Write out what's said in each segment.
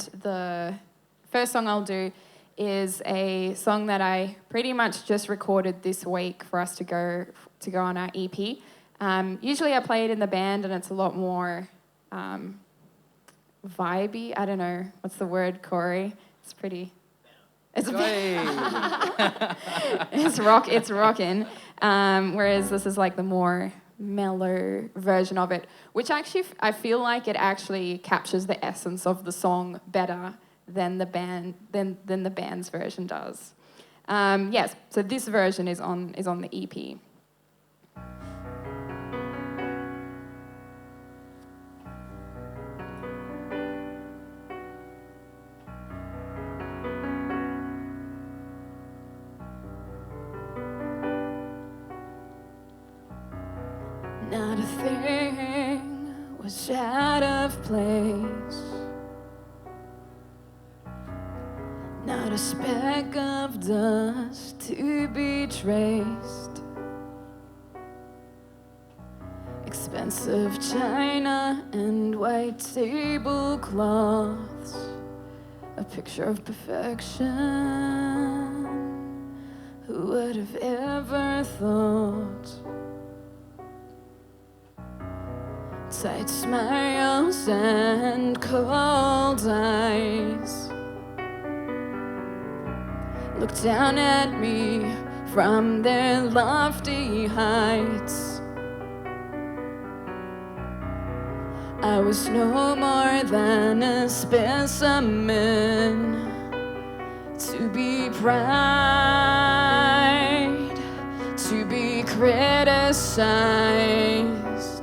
the first song I'll do is a song that I pretty much just recorded this week for us to go on our EP. Usually I play it in the band and it's a lot more vibey. I don't know, what's the word, Corey? It's pretty... It's it's rocking. Whereas this is like the more mellow version of it, which actually I feel like it actually captures the essence of the song better than the band's version does. Yes, so this version is on the EP. Not a thing was out of place. Not a speck of dust to be traced. Expensive china and white tablecloths, a picture of perfection. Who would have ever thought? Tight smiles and cold eyes look down at me from their lofty heights. I was no more than a specimen to be prized, to be criticized.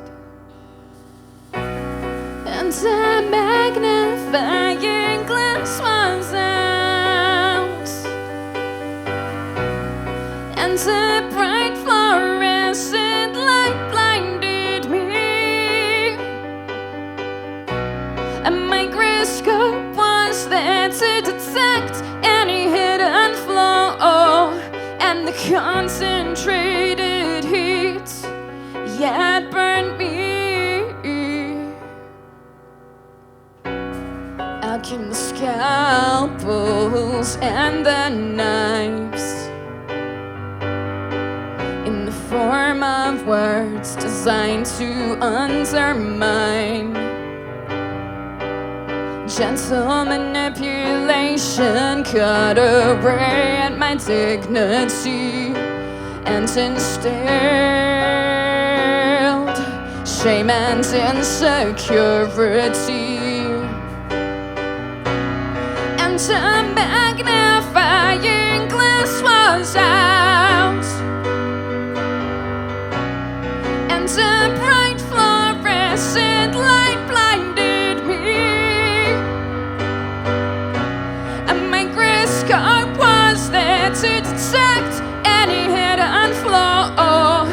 And a magnifying glass was out, and a bright fluorescent light blinded me. A microscope was there to detect any hidden flaw, and the concentrated heat yet burned me. Out came the scalpels and the knives in the form of words designed to undermine. Gentle manipulation cut away at my dignity and instilled shame and insecurity. And a magnifying glass was out, and a bright fluorescent light blinded me. A microscope was there to detect any hidden flaw,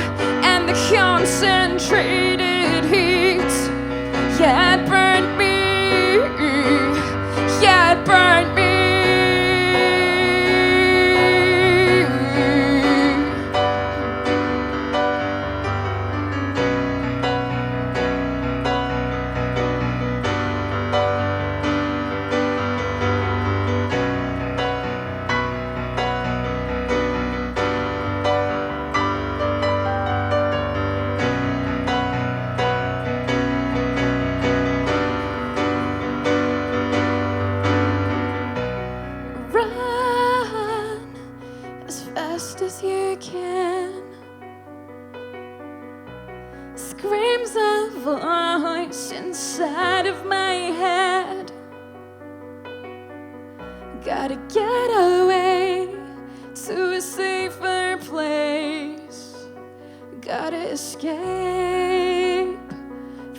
and the concentrated heat yet burned me, yet burned me. As you can, screams a voice inside of my head. Gotta get away to a safer place. Gotta escape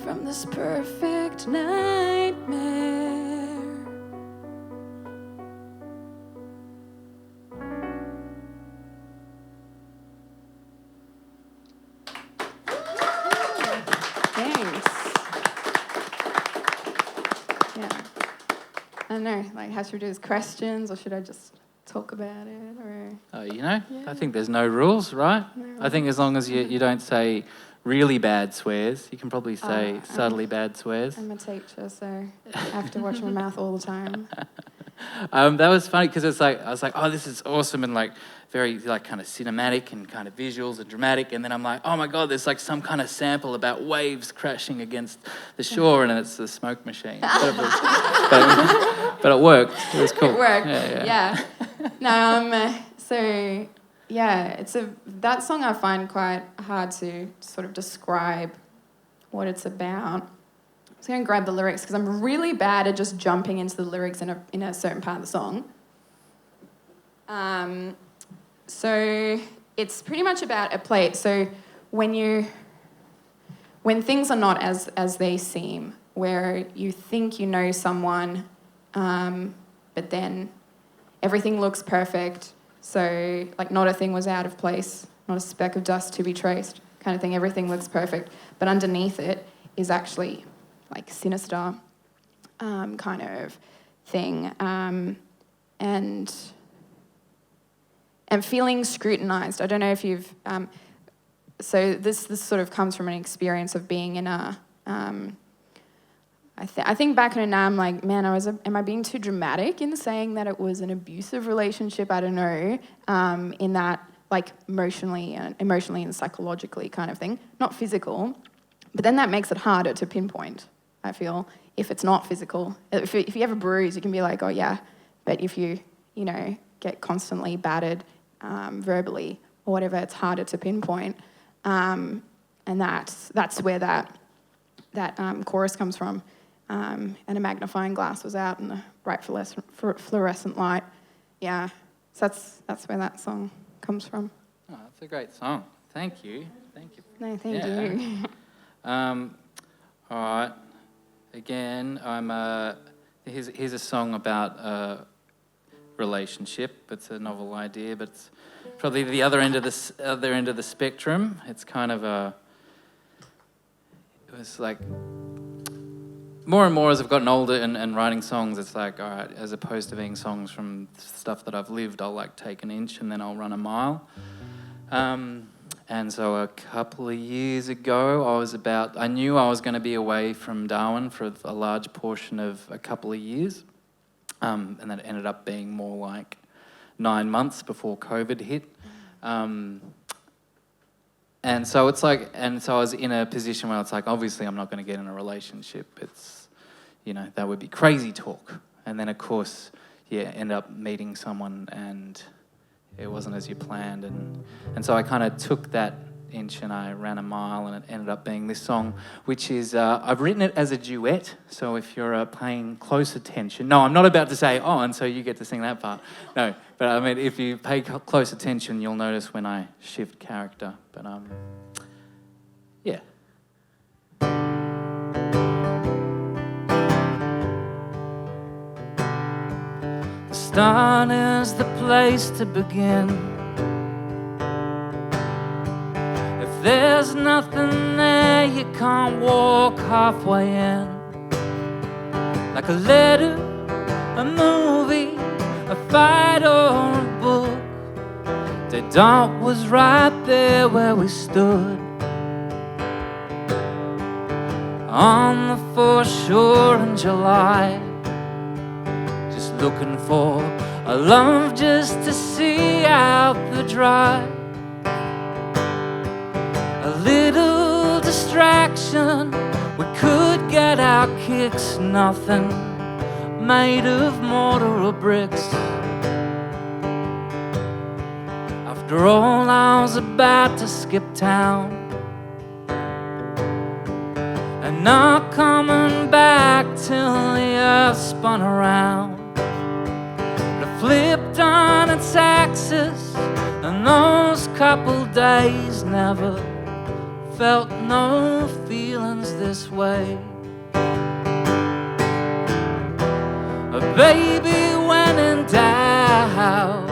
from this perfect nightmare. I don't know, like, how should we do this? Questions, or should I just talk about it? Or I think there's no rules, right? No rules. I think as long as you don't say really bad swears. You can probably say subtly bad swears. I'm a teacher, so I have to watch my mouth all the time. That was funny because it's like I was like, oh, this is awesome and like very like kind of cinematic and kind of visuals and dramatic, and then I'm like, oh my god, there's like some kind of sample about waves crashing against the shore, and it's the smoke machine. But it worked. It was cool. It worked. Yeah. No, so yeah, that song I find quite hard to sort of describe what it's about. I'm just going to grab the lyrics because I'm really bad at just jumping into the lyrics in a certain part of the song. So it's pretty much about a play. So when things are not as they seem, where you think you know someone, but then everything looks perfect. So like not a thing was out of place, not a speck of dust to be traced, kind of thing. Everything looks perfect, but underneath it is actually like sinister kind of thing, and feeling scrutinized. I don't know if you've so this sort of comes from an experience of being in a I think back on it now, I'm like, man, am I being too dramatic in saying that it was an abusive relationship? I don't know, in that like emotionally and psychologically kind of thing, not physical. But then that makes it harder to pinpoint, I feel, if it's not physical. If you have a bruise, you can be like, oh yeah, but if you get constantly battered verbally or whatever, it's harder to pinpoint. And that's where that chorus comes from. And a magnifying glass was out and the bright fluorescent light. Yeah, so that's where that song comes from. Oh, that's a great song. Thank you. No, thank you. All right. Again, here's a song about a relationship. It's a novel idea, but it's probably the other end of the spectrum. It's kind of it was like more and more as I've gotten older and writing songs, it's like, all right, as opposed to being songs from stuff that I've lived, I'll like take an inch and then I'll run a mile. And so a couple of years ago, I knew I was going to be away from Darwin for a large portion of a couple of years. And that ended up being more like 9 months before COVID hit. And so I was in a position where it's like, obviously I'm not going to get in a relationship. It's, that would be crazy talk. And then of course, end up meeting someone and it wasn't as you planned. And so I kind of took that inch and I ran a mile, and it ended up being this song, which is, I've written it as a duet. So if you're paying close attention, no, I'm not about to say, oh, and so you get to sing that part. No, but I mean, if you pay close attention, you'll notice when I shift character. But yeah. The start is the place to begin. If there's nothing there, you can't walk halfway in. Like a letter, a movie, a fight or a book. The dot was right there where we stood, on the foreshore in July, just looking for a love just to see out the drive. A little distraction, we could get our kicks. Nothing made of mortar or bricks. After all, I was about to skip town and not coming back till the earth spun around. But it flipped on its axis, and those couple days never felt no feelings this way. But baby, when in doubt,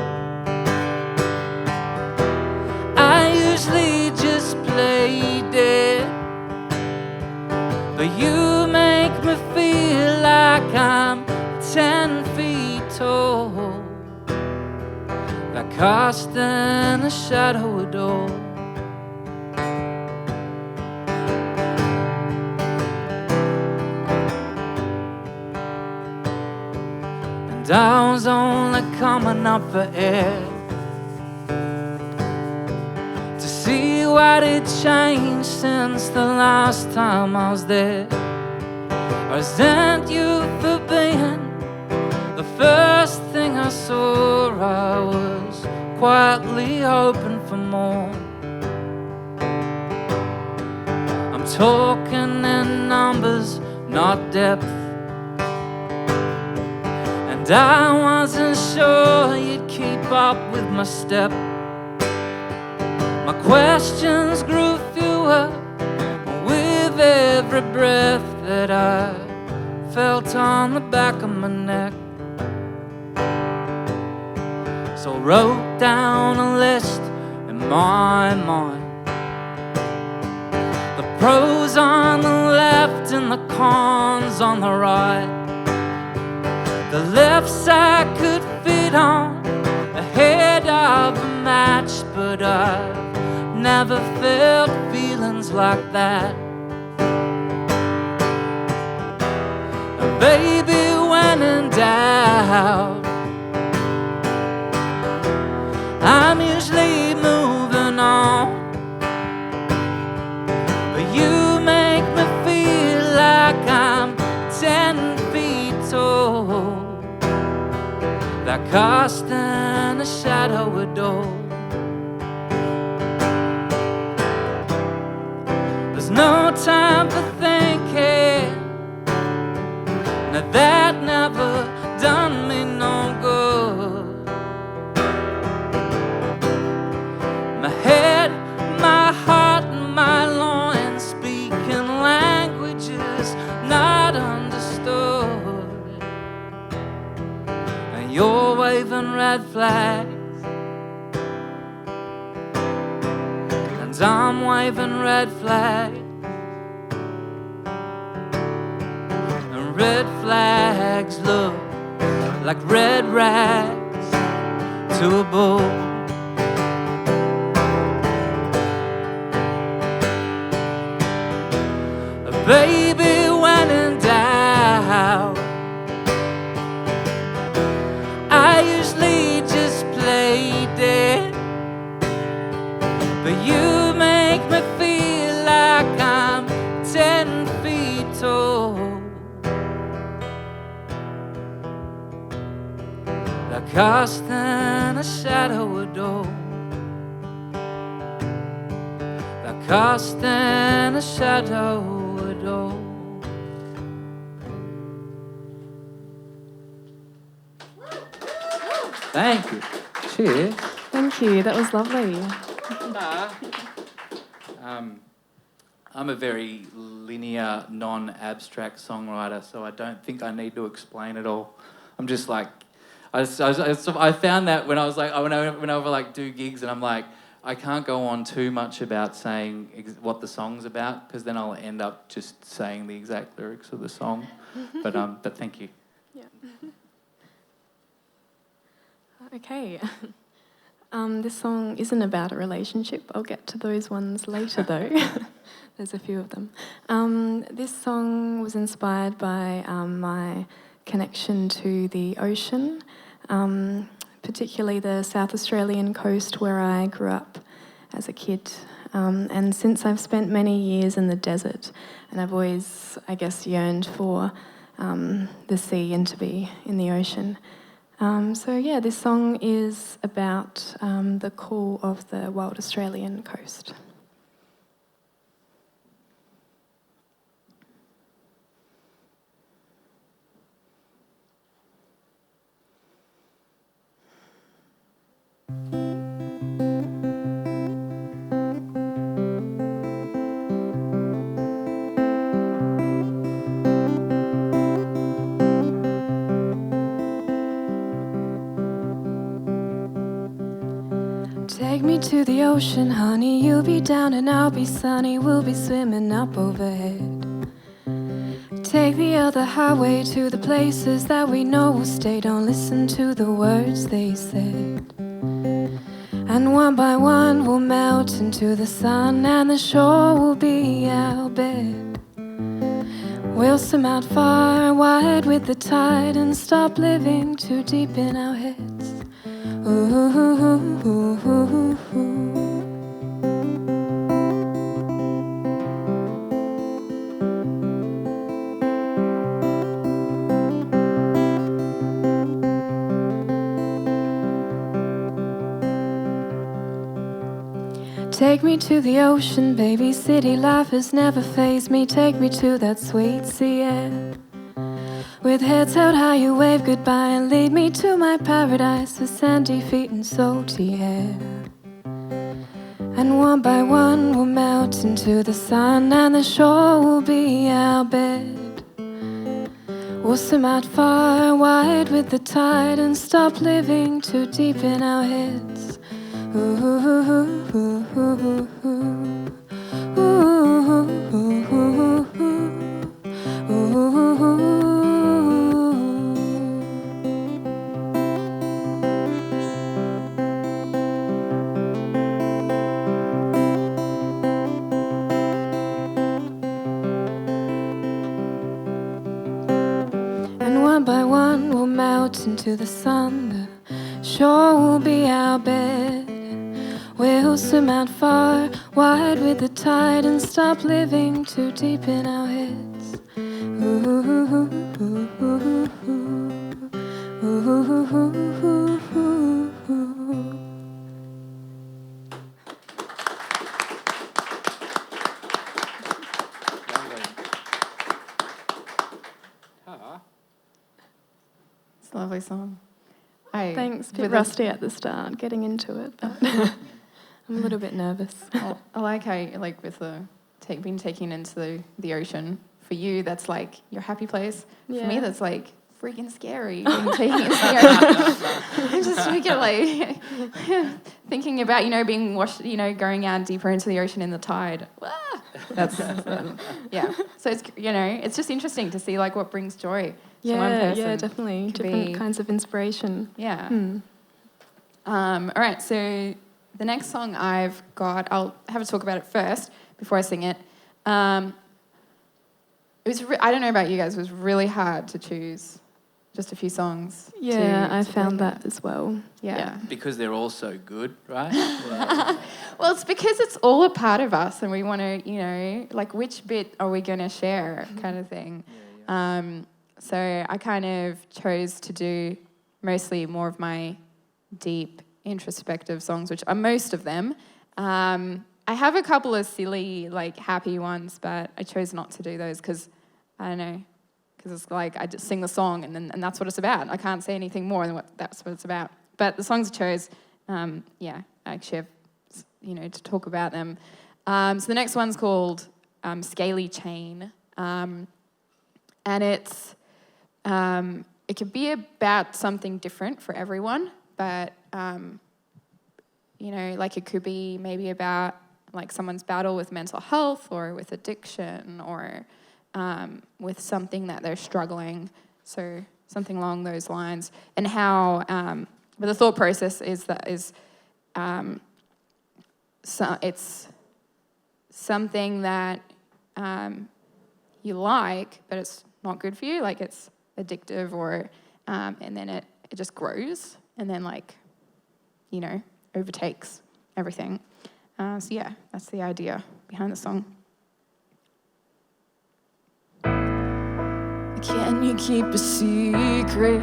I usually just play dead. But you make me feel like I'm 10 feet tall, like cast in a shadow door. and I was only coming up for air to see what had changed since the last time I was there. I resent you for being the first thing I saw. I was quietly hoping for more. I'm talking in numbers, not depth, and I wasn't sure you'd keep up with my step. My questions grew fewer with every breath that I felt on the back of my neck. So I wrote down a list in my mind, the pros on the left and the cons on the right. The left side could fit on the head of a match, but I've never felt feelings like that. And baby, when in doubt, I'm usually moving on, but you make me feel like I'm 10 feet tall, like casting a shadow a door. There's no time for thinking, now that never done me no good. My head, my heart, and my loins speaking languages not understood, and you're waving red flags, and I'm waving red flags, and red flags look like red rags to a bull. Baby, when in doubt, I usually just play dead, but you make me feel like I'm 10 feet tall, like casting a shadow a door, like casting a shadow. Thank you. Cheers. Thank you. That was lovely. I'm a very linear, non-abstract songwriter, so I don't think I need to explain it all. I'm just like, I found that when I was like, when I like do gigs, and I'm like, I can't go on too much about saying what the song's about, because then I'll end up just saying the exact lyrics of the song. But thank you. Yeah. Okay. This song isn't about a relationship. I'll get to those ones later, though. There's a few of them. This song was inspired by my connection to the ocean, particularly the South Australian coast where I grew up as a kid. And since I've spent many years in the desert, and I've always, I guess, yearned for the sea and to be in the ocean. This song is about the call of the wild Australian coast. Take me to the ocean, honey, you'll be down and I'll be sunny, we'll be swimming up overhead. Take the other highway to the places that we know will stay, don't listen to the words they said. And one by one we'll melt into the sun and the shore will be our bed. We'll swim out far and wide with the tide and stop living too deep in our heads. Ooh, ooh, ooh, ooh, ooh, ooh. Take me to the ocean, baby. City life has never fazed me. Take me to that sweet sea air. With heads held high, you wave goodbye and lead me to my paradise with sandy feet and salty hair. And one by one we'll melt into the sun, and the shore will be our bed. We'll swim out far and wide with the tide and stop living too deep in our heads. Ooh, ooh, ooh, ooh, ooh, ooh, ooh, ooh, ooh, ooh, ooh. And one by one we'll melt into the sun. The shore will be our bed. We'll swim out far, wide with the tide and stop living too deep in our heads. Ooh, ooh, ooh, ooh, ooh, ooh, ooh, ooh, ooh, ooh. It's a lovely song. Thanks, a bit rusty at the start, getting into it, but I'm a little bit nervous. I like how, like, with the being taken into the ocean. For you, that's like your happy place. Yeah. For me, that's like freaking scary. Being taken into the ocean. I'm just like thinking about, being washed, going out deeper into the ocean in the tide. That's yeah. So it's it's just interesting to see like what brings joy. to one person. Yeah, definitely. Different kinds of inspiration. Yeah. All right, so the next song I've got, I'll have a talk about it first before I sing it. It was I don't know about you guys, it was really hard to choose just a few songs. Yeah, I found that as well. Yeah. Because they're all so good, right? Well, it's because it's all a part of us and we want to, like, which bit are we going to share kind of thing. So I kind of chose to do mostly more of my deep, introspective songs, which are most of them. I have a couple of silly, like, happy ones, but I chose not to do those because, I don't know, because it's like I just sing the song and that's what it's about. I can't say anything more than that's what it's about. But the songs I chose, I actually have, to talk about them. So the next one's called Scaly Chain. And it's, it could be about something different for everyone, but, like it could be maybe about like someone's battle with mental health or with addiction or with something that they're struggling. So something along those lines. And how, but the thought process is so it's something that you like, but it's not good for you. Like it's addictive or, and then it just grows and then overtakes everything. So yeah, that's the idea behind the song. Can you keep a secret?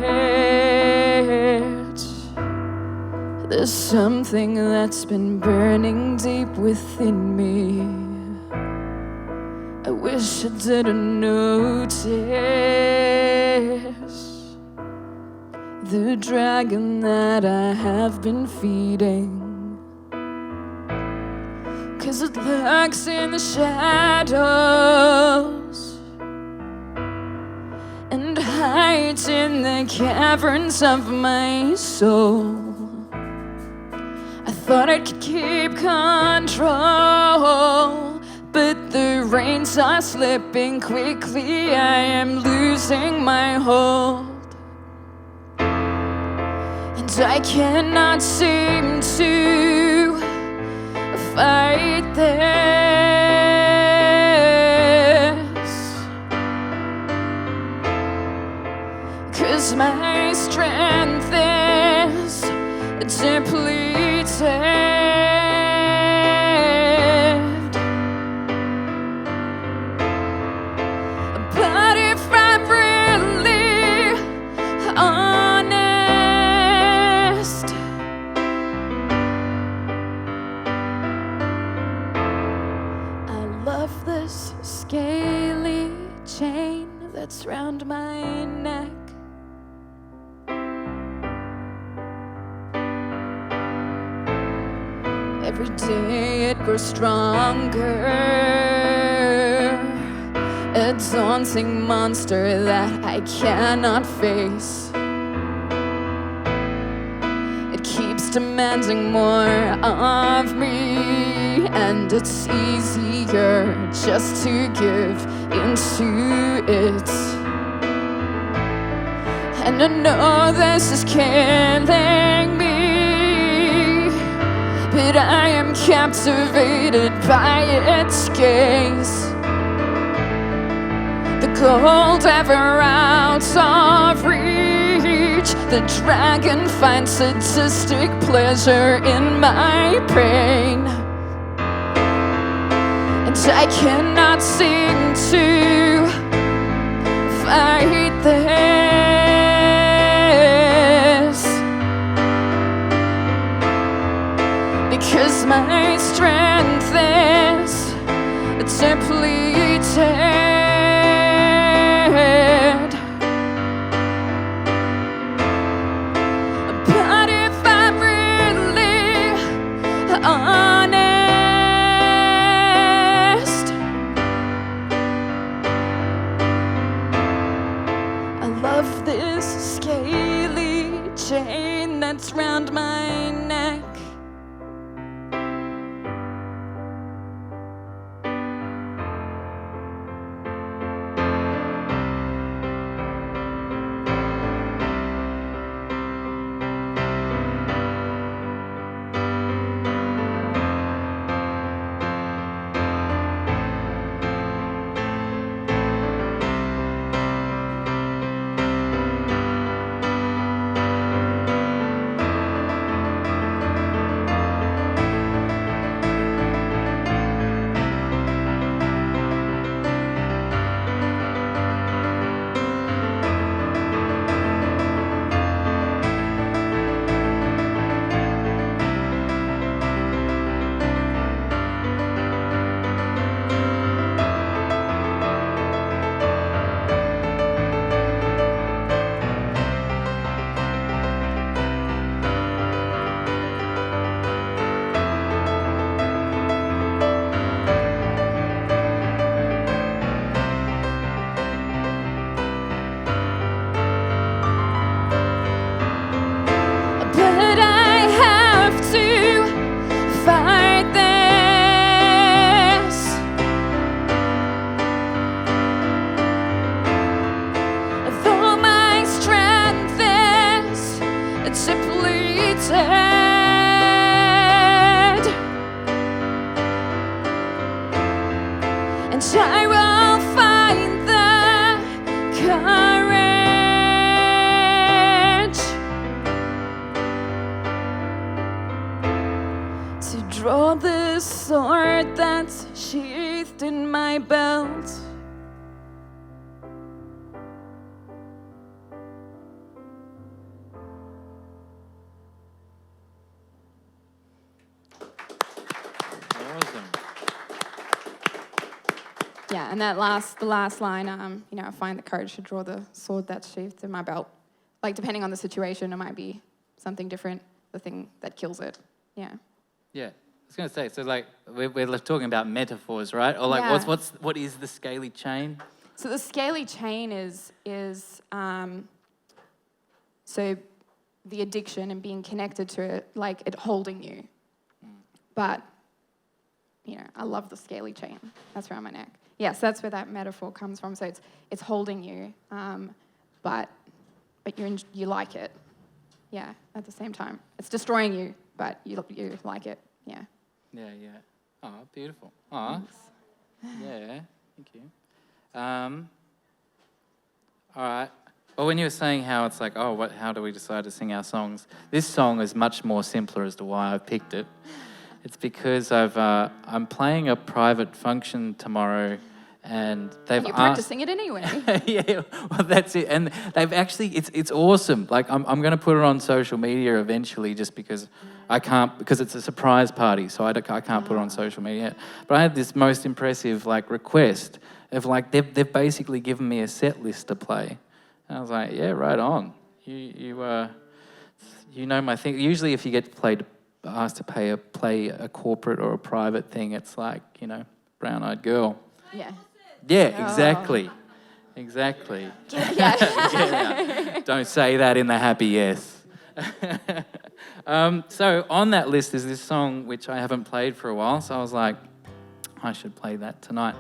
There's something that's been burning deep within me. I wish I didn't notice the dragon that I have been feeding. 'Cause it lurks in the shadows and hides in the caverns of my soul. I thought I could keep control, but the reins are slipping quickly. I am losing my hold, and I cannot seem to fight this. my strength is depleted. But if I'm really honest, I love this scaly chain that's round my neck. Every day it grows stronger, a daunting monster that I cannot face. It keeps demanding more of me, and it's easier just to give into it. And I know this is killing me, but I am captivated by its gaze. The gold ever out of reach, the dragon finds sadistic pleasure in my pain. And I cannot seem to fight this, because my strength is depleted. But if I'm really honest, I love this scaly chain that's round my neck. And I will find the courage to draw this sword that's sheathed in my belt. Yeah, and the last line, I find the courage to draw the sword that's sheathed in my belt. Like, depending on the situation, it might be something different, the thing that kills it. Yeah. Yeah, I was going to say, so like, we're talking about metaphors, right? Or like, Yeah. what is the scaly chain? So the scaly chain is so the addiction and being connected to it, like it holding you. But, I love the scaly chain. That's around my neck. Yes, that's where that metaphor comes from. So it's holding you, but you like it. Yeah, at the same time. It's destroying you, but you like it. Yeah. Yeah. Oh, beautiful. Oh, yeah. Thank you. All right. Well, when you were saying how it's like, oh, how do we decide to sing our songs? This song is much more simpler as to why I've picked it. It's because I'm playing a private function tomorrow, and they've You're practicing it anyway. Yeah, well, that's it. And they've actually, it's awesome. Like, I'm going to put it on social media eventually, just because I can't, because it's a surprise party, so I can't put it on social media. But I had this most impressive request of they've basically given me a set list to play. And I was like, yeah, right on. You know my thing. Usually, if you get asked to play a corporate or a private thing, it's like, brown-eyed girl. Yeah. Yeah, exactly. Exactly. Yeah. Don't say that in the happy yes. So on that list is this song which I haven't played for a while, so I was like, I should play that tonight.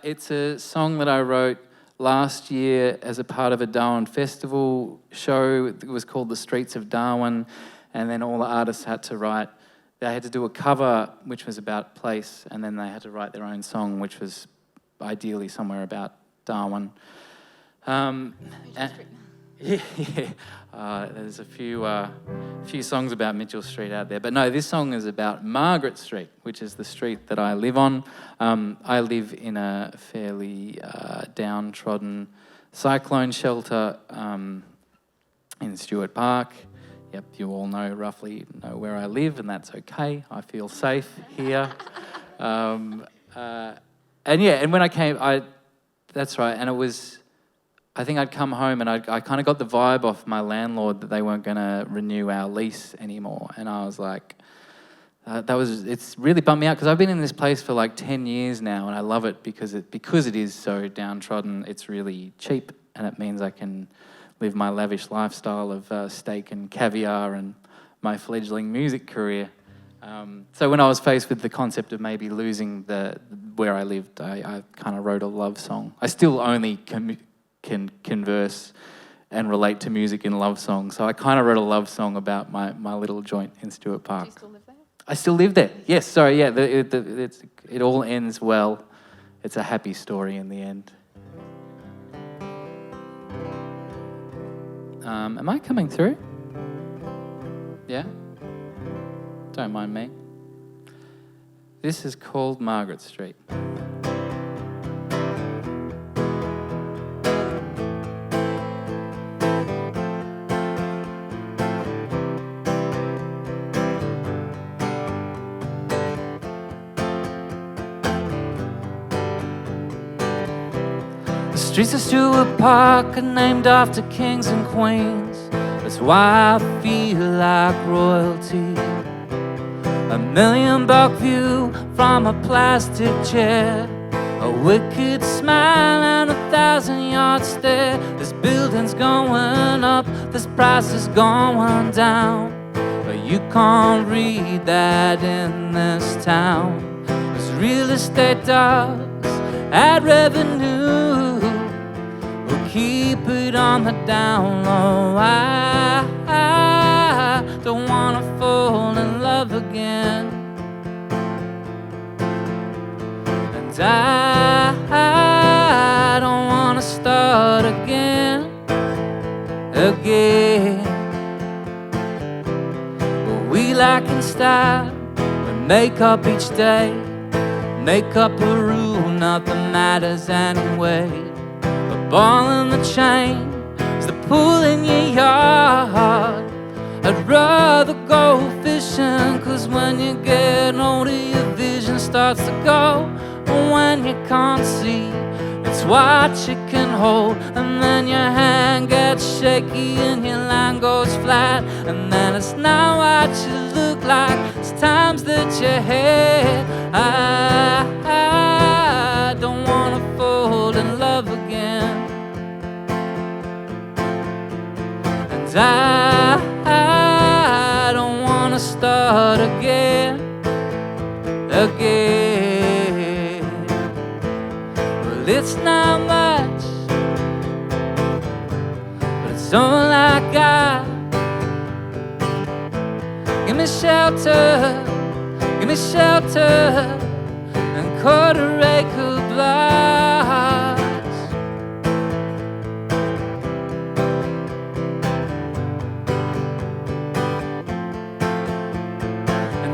It's a song that I wrote last year as a part of a Darwin Festival show. It was called The Streets of Darwin, and then all the artists had to do a cover which was about place, and then they had to write their own song which was ideally somewhere about Darwin. There's a few songs about Mitchell Street out there, but no, this song is about Margaret Street, which is the street that I live on. I live in a fairly downtrodden cyclone shelter in Stewart Park. Yep, you all roughly know where I live, and that's okay. I feel safe here. And when I came, that's right, and it was, I think I'd come home and I kind of got the vibe off my landlord that they weren't going to renew our lease anymore. And I was like, it's really bummed me out, because I've been in this place for 10 years now, and I love it because it is so downtrodden. It's really cheap, and it means I can live my lavish lifestyle of steak and caviar and my fledgling music career. So when I was faced with the concept of maybe losing where I lived, I kind of wrote a love song. I still only can converse and relate to music in love songs, so I kind of wrote a love song about my little joint in Stewart Park. Do you still live there? I still live there. Yes, sorry, yeah. It all ends well. It's a happy story in the end. Am I coming through? Yeah? Don't mind me. This is called Margaret Street. The streets of Stewart Park are named after kings and queens. That's why I feel like royalty. $1 million view from a plastic chair, a wicked smile and 1,000-yard stare. This building's going up, this price is going down, but you can't read that in this town. 'Cause real estate does add revenue, we'll keep it on the down low. I don't wanna fall in love again, and I don't wanna start again. But we like in style, we make up each day, make up a rule, nothing matters anyway. The ball and the chain is the pool in your yard. I'd rather go fishing, 'cause when you get older your vision starts to go. When you can't see, it's what you can hold, and then your hand gets shaky and your line goes flat, and then it's not what you look like, it's times that you had. I don't wanna fall in love again, and I don't wanna start again. Well, it's not much, but it's all I got. Give me shelter, and quarter-acre blocks.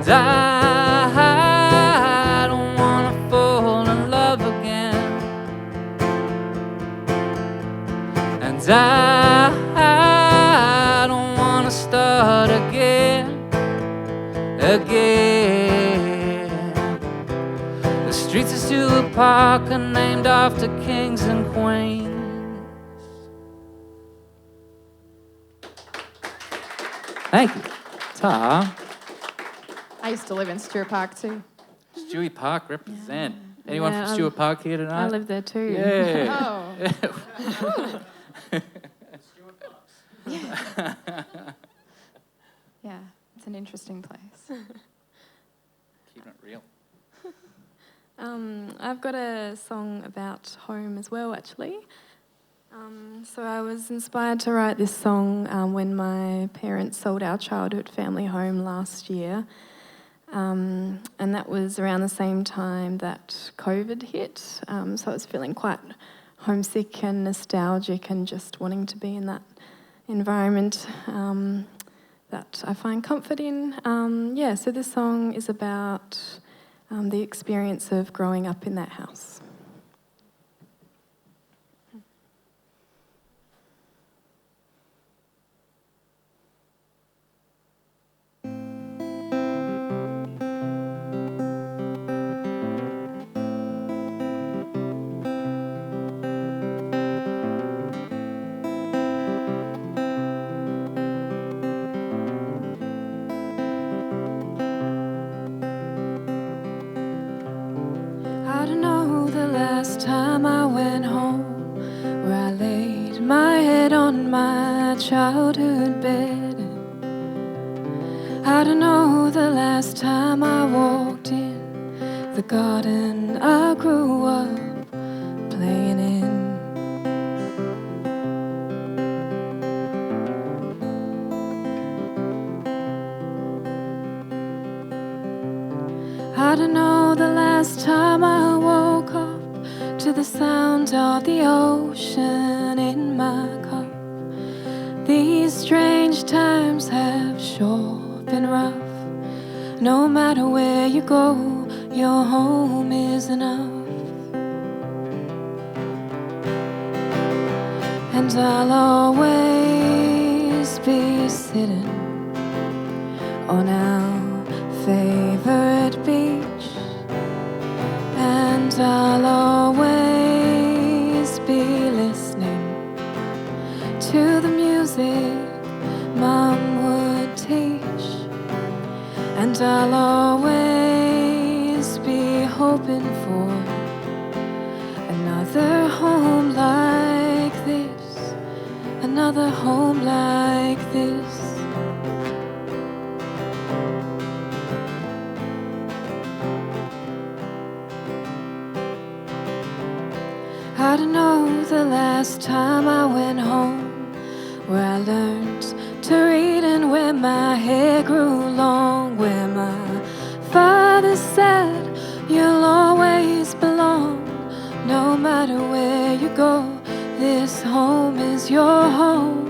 And I don't wanna fall in love again. And I don't wanna start again. The streets of Stewart Park are named after kings and queens. Thank you. Ta. I used to live in Stewart Park too. Stewart Park represent. Yeah. Anyone Yeah, from Stewart Park here tonight? I live there too. Yeah. Oh. Yeah, it's an interesting place. Keeping it real. I've got a song about home as well, actually. So I was inspired to write this song when my parents sold our childhood family home last year. And that was around the same time that COVID hit. So I was feeling quite homesick and nostalgic and just wanting to be in that environment that I find comfort in. So this song is about the experience of growing up in that house. I don't know the last time I went home, where I laid my head on my childhood bed. I don't know the last time I walked in the garden I grew up playing in. I don't know the last time I woke up to the sound of the ocean in my cup. These strange times have sure been rough. No matter where you go, your home is enough. And I'll always be sitting on our favorite beach, and I'll always be listening to the music Mum would teach, and I'll always be hoping for another home like this, another home like this. I don't know the last time I went home, where I learned to read and where my hair grew long, where my father said you'll always belong. No matter where you go, this home is your home.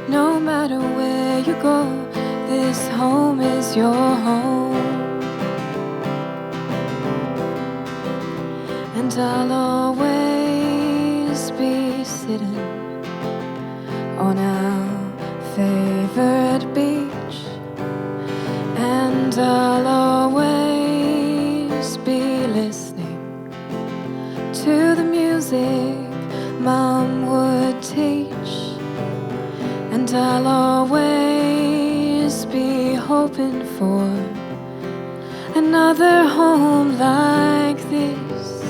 No matter where you go, this home is your home. And I'll always be sitting on our favorite beach, and I'll always be listening to the music Mum would teach, and I'll always be hoping for another home like this,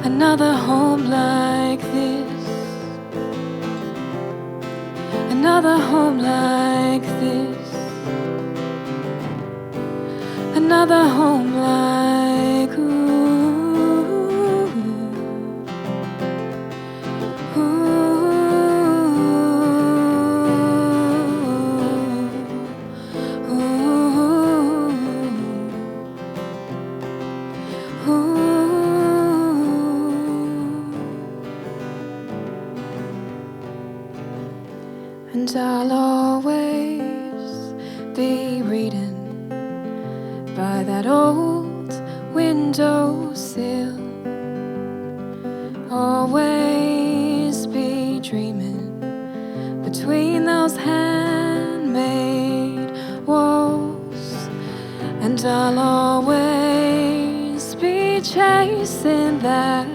another home like this, another home like this, another home like And I'll always be reading that old windowsill. Always be dreaming between those handmade walls, and I'll always be chasing that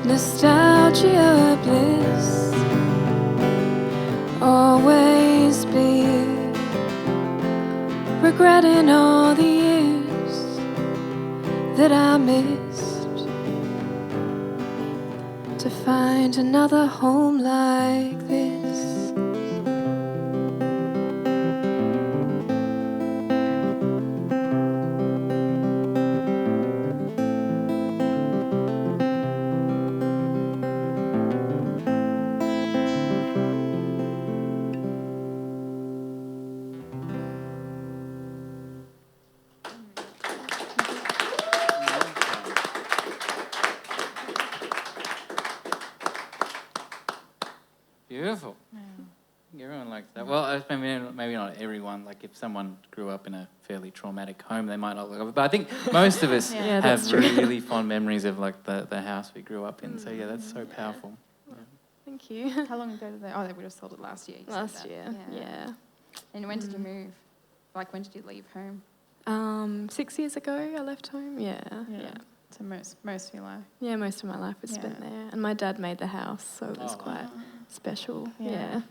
nostalgia bliss. Always be regretting all the years that I missed to find another home like this. Beautiful. Everyone likes that. Well, maybe not everyone. Like if someone grew up in a fairly traumatic home, they might not love it. But I think most of us have really fond memories of like the house we grew up in. So yeah, that's so powerful. Yeah. Thank you. How long ago did they? Oh, they would have sold it last year. Last year, yeah. And when did you move? Like when did you leave home? 6 years ago, I left home. Yeah. So most of your life. Yeah, most of my life was spent there, and my dad made the house, so it was quite special. Yeah.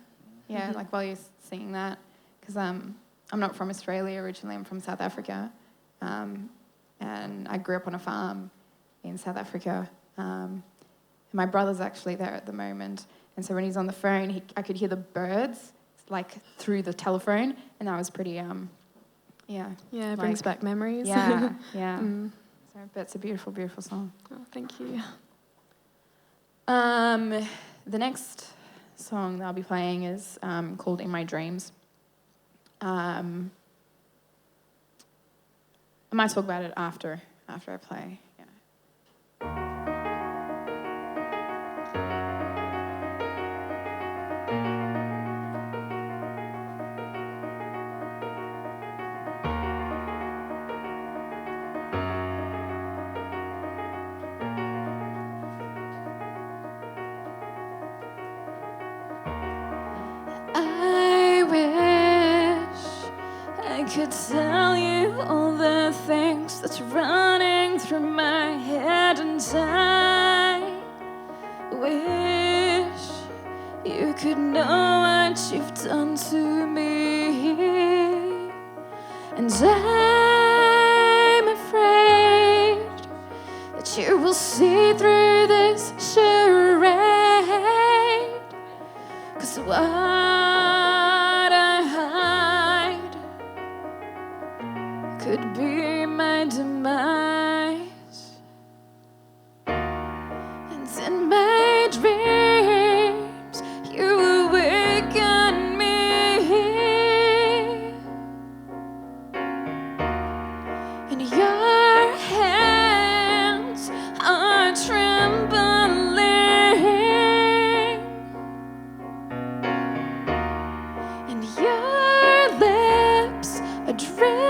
Like while you're singing that, because I'm not from Australia originally. I'm from South Africa, and I grew up on a farm in South Africa. And my brother's actually there at the moment, and so when he's on the phone, I could hear the birds like through the telephone, and that was pretty It brings back memories. Yeah. So, but it's a beautiful, beautiful song. Oh, thank you. The next song that I'll be playing is called In My Dreams. I might talk about it after I play. Could tell you all the things that's running through my head, and I wish you could know what you've done to me. And I'm afraid that you will see through this charade, 'cause could be my demise. And in my dreams, you awaken me, and your hands are trembling, and your lips are dripping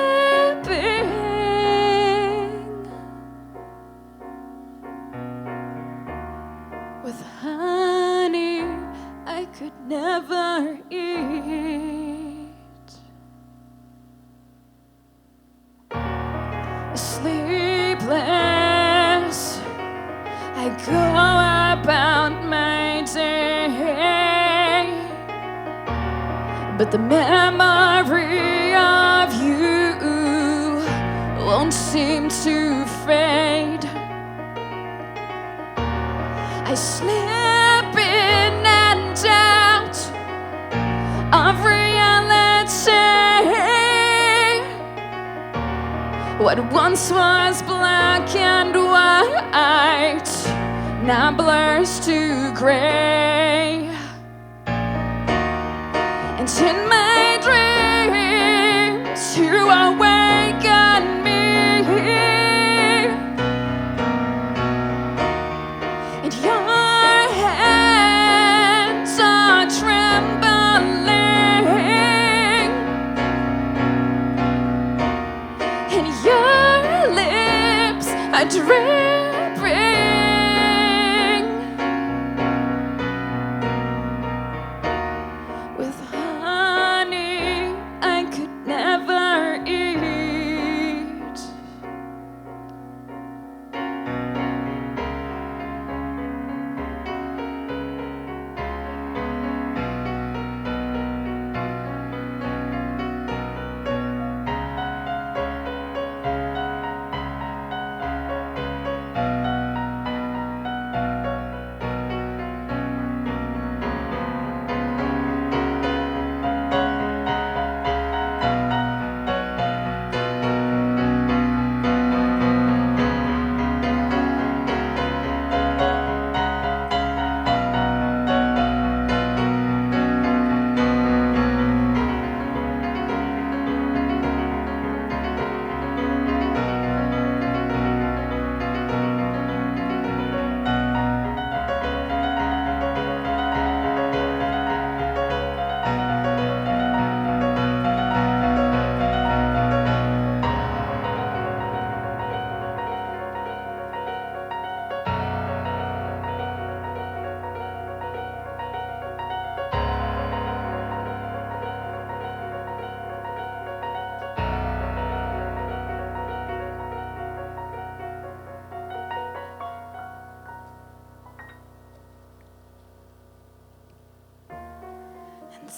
with honey I could never eat. Sleepless, I go about my day, but the memory of you won't seem to fade. I slip in and out of reality. What once was black and white now blurs to grey. And in my dreams, you awaken me, and your hands are trembling,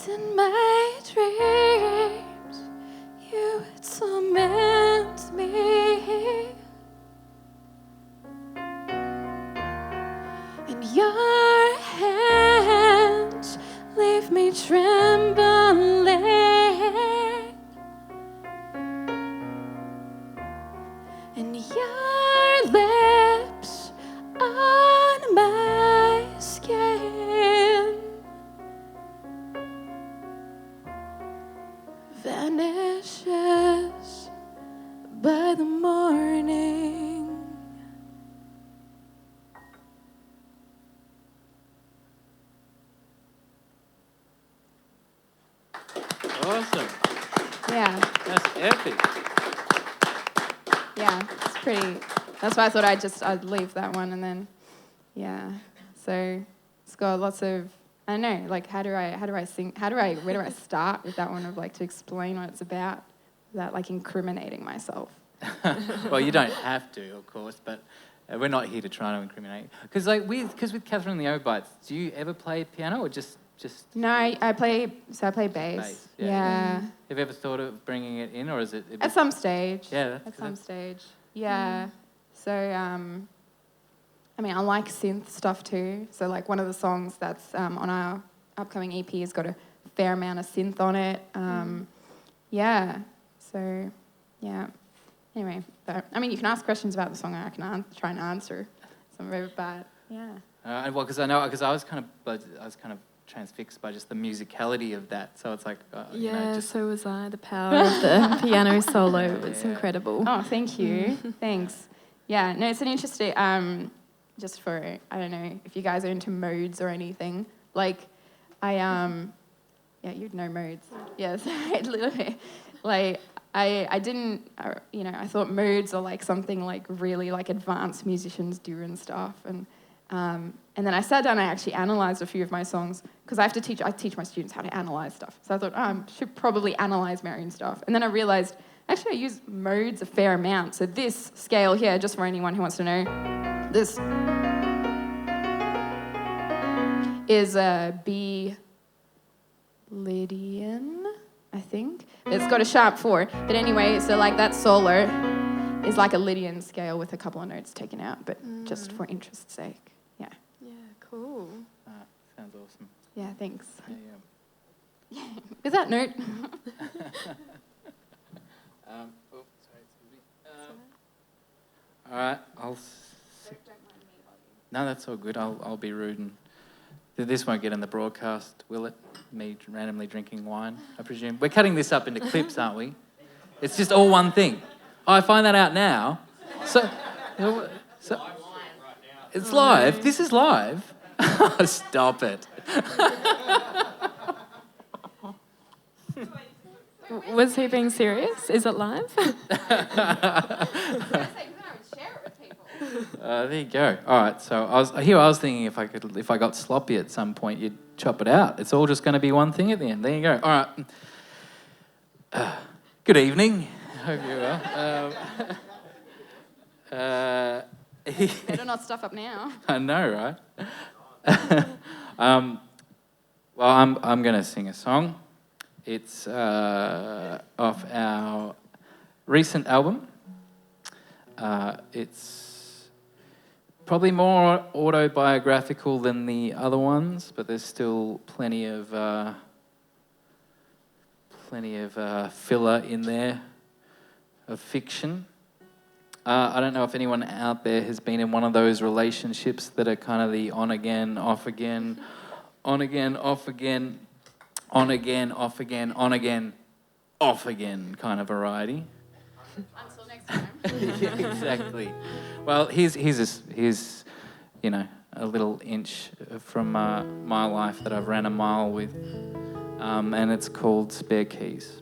in my dreams, you would torment me, and your hands leave me trembling, and your lips on my skin vanishes by the morning. Awesome. Yeah, That's epic. yeah, it's pretty. That's why I thought I'd leave that one, and then, yeah. So it's got lots of, I don't know, like where do I start with that one of like to explain what it's about without like incriminating myself? Well, you don't have to, of course, but we're not here to try to incriminate. Because with Kathryn and the Overbytes, do you ever play piano or just? No, I play bass. Bass, yeah. Yeah. Have you ever thought of bringing it in, or is it? At some stage. Yeah. At some stage. Yeah. So, I mean, I like synth stuff too. So, like, one of the songs that's on our upcoming EP has got a fair amount of synth on it. Yeah. So, yeah. Anyway, but, I mean, you can ask questions about the song and I can try and answer some of it, but yeah. Well, because I was kind of transfixed by just the musicality of that. So it's like, So was I. The power of the piano solo was incredible. Oh, thank you. Thanks. Yeah, no, it's an interesting, just for, I don't know, if you guys are into modes or anything, like, yeah, you'd know modes. Yes, literally. Like, I didn't, I thought modes are like something like really like advanced musicians do and stuff, and then I sat down and I actually analysed a few of my songs, because I teach my students how to analyse stuff. So I thought, I should probably analyse my own stuff. And then I realised, actually I use modes a fair amount. So this scale here, just for anyone who wants to know, this is a B Lydian, I think. It's got a sharp 4. But anyway, so like that solo is like a Lydian scale with a couple of notes taken out, but just for interest's sake. Yeah. Yeah, cool. Sounds awesome. Yeah, thanks. Yeah. With that note. All right, No, that's all good. I'll be rude, and this won't get in the broadcast, will it? Me randomly drinking wine, I presume. We're cutting this up into clips, aren't we? It's just all one thing. Oh, I find that out now. So it's live. This is live. Stop it. Was he being serious? Is it live? There you go. All right. So I was thinking if I got sloppy at some point, you'd chop it out. It's all just going to be one thing at the end. There you go. All right. Good evening. Hope you're well. Better not stuff up now. I know, right? Well, I'm going to sing a song. It's off our recent album. It's probably more autobiographical than the other ones, but there's still plenty of filler in there of fiction. I don't know if anyone out there has been in one of those relationships that are kind of the on again, off again, on again, off again, on again, off again, on again, off again kind of variety. Until next time. Yeah, exactly. Well, here's a little inch from my life that I've ran a mile with, and it's called Spare Keys.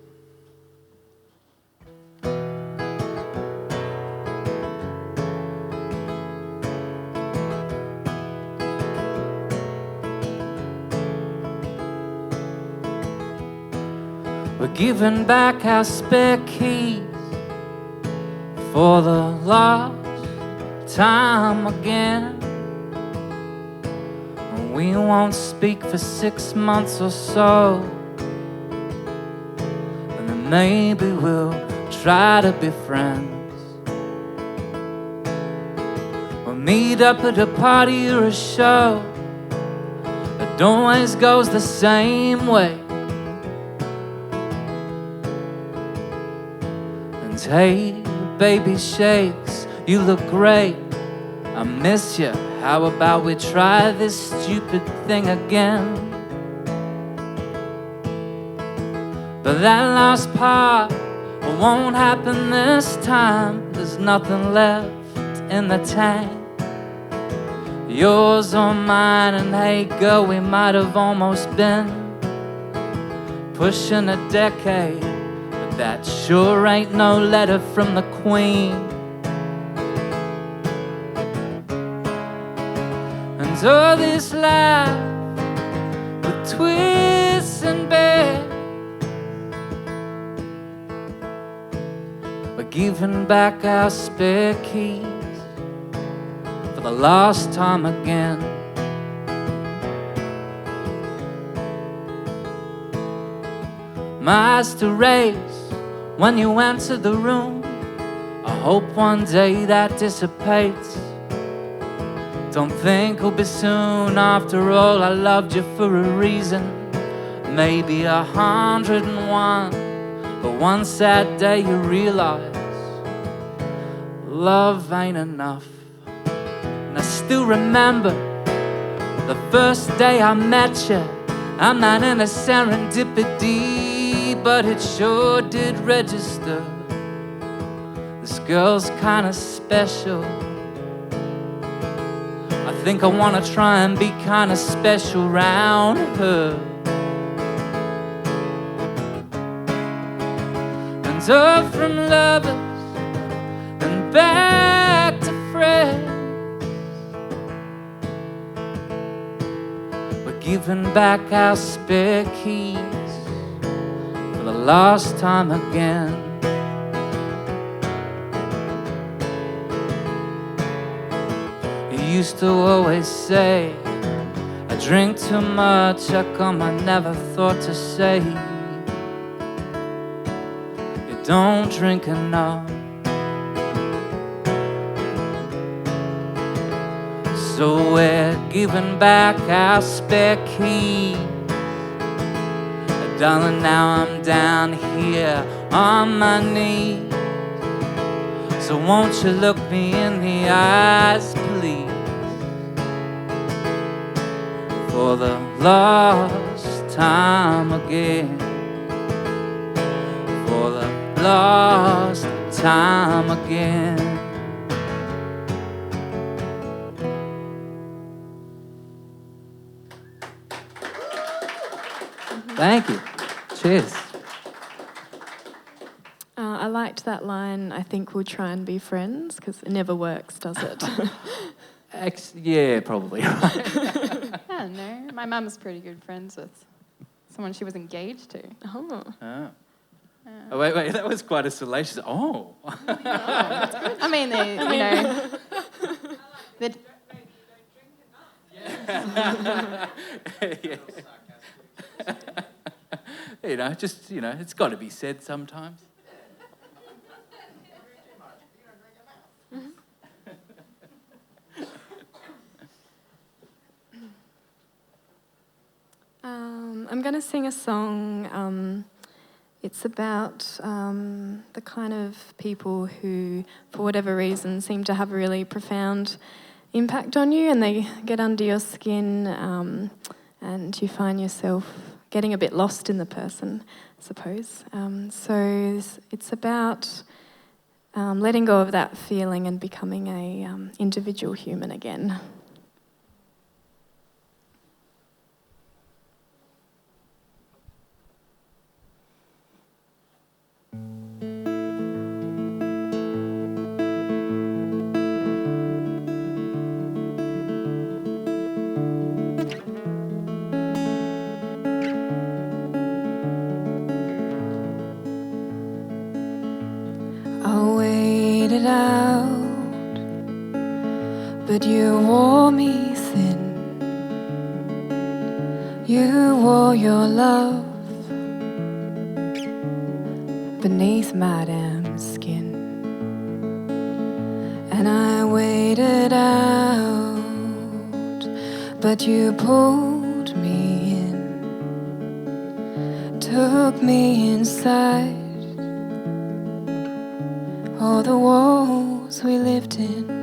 We're giving back our spare keys for the last time again. And we won't speak for 6 months or so. maybe we'll try to be friends. We'll meet up at a party or a show. It always goes the same way. And hey, baby shakes, you look great. I miss you. How about we try this stupid thing again? But that last part won't happen this time. There's nothing left in the tank. Yours or mine, and hey girl, we might have almost been pushing a decade, but that sure ain't no letter from the Queen. And all this life with twists and bends, we're giving back our spare keys for the last time again. My eyes to raise when you enter the room. I hope one day that dissipates. Don't think it'll be soon. After all, I loved you for a reason. Maybe 101, but one sad day you realize love ain't enough. And I still remember the first day I met you. I'm not in a serendipity, but it sure did register. This girl's kinda special. I think I wanna try and be kinda special round her. And up from lovers and back to friends, we're giving back our spare keys for the last time again. You used to always say, I drink too much, how come I never thought to say you don't drink enough? So we're giving back our spare keys. Darling, now I'm down here on my knees. So won't you look me in the eyes, please? For the last time again. For the last time again. Thank you. Cheers. I liked that line, I think we'll try and be friends, because it never works, does it? Yeah, probably. Right. I don't know. My mum's pretty good friends with someone she was engaged to. Oh. Oh. Oh, wait, that was quite a salacious... Oh. That's good. I mean, they, you know... Yeah. You know, just, you know, it's got to be said sometimes. I'm going to sing a song. It's about the kind of people who, for whatever reason, seem to have a really profound impact on you, and they get under your skin, and you find yourself getting a bit lost in the person, I suppose. So it's about letting go of that feeling and becoming a individual human again. But you wore me thin. You wore your love beneath my damn skin. And I waited out, but you pulled me in, took me inside all the walls we lived in.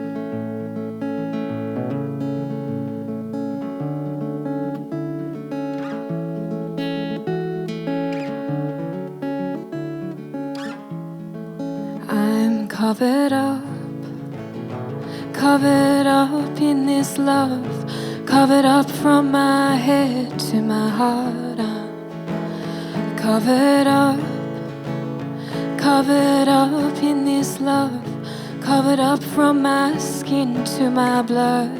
I'm covered up in this love, covered up from my head to my heart. I'm covered up in this love, covered up from my skin to my blood.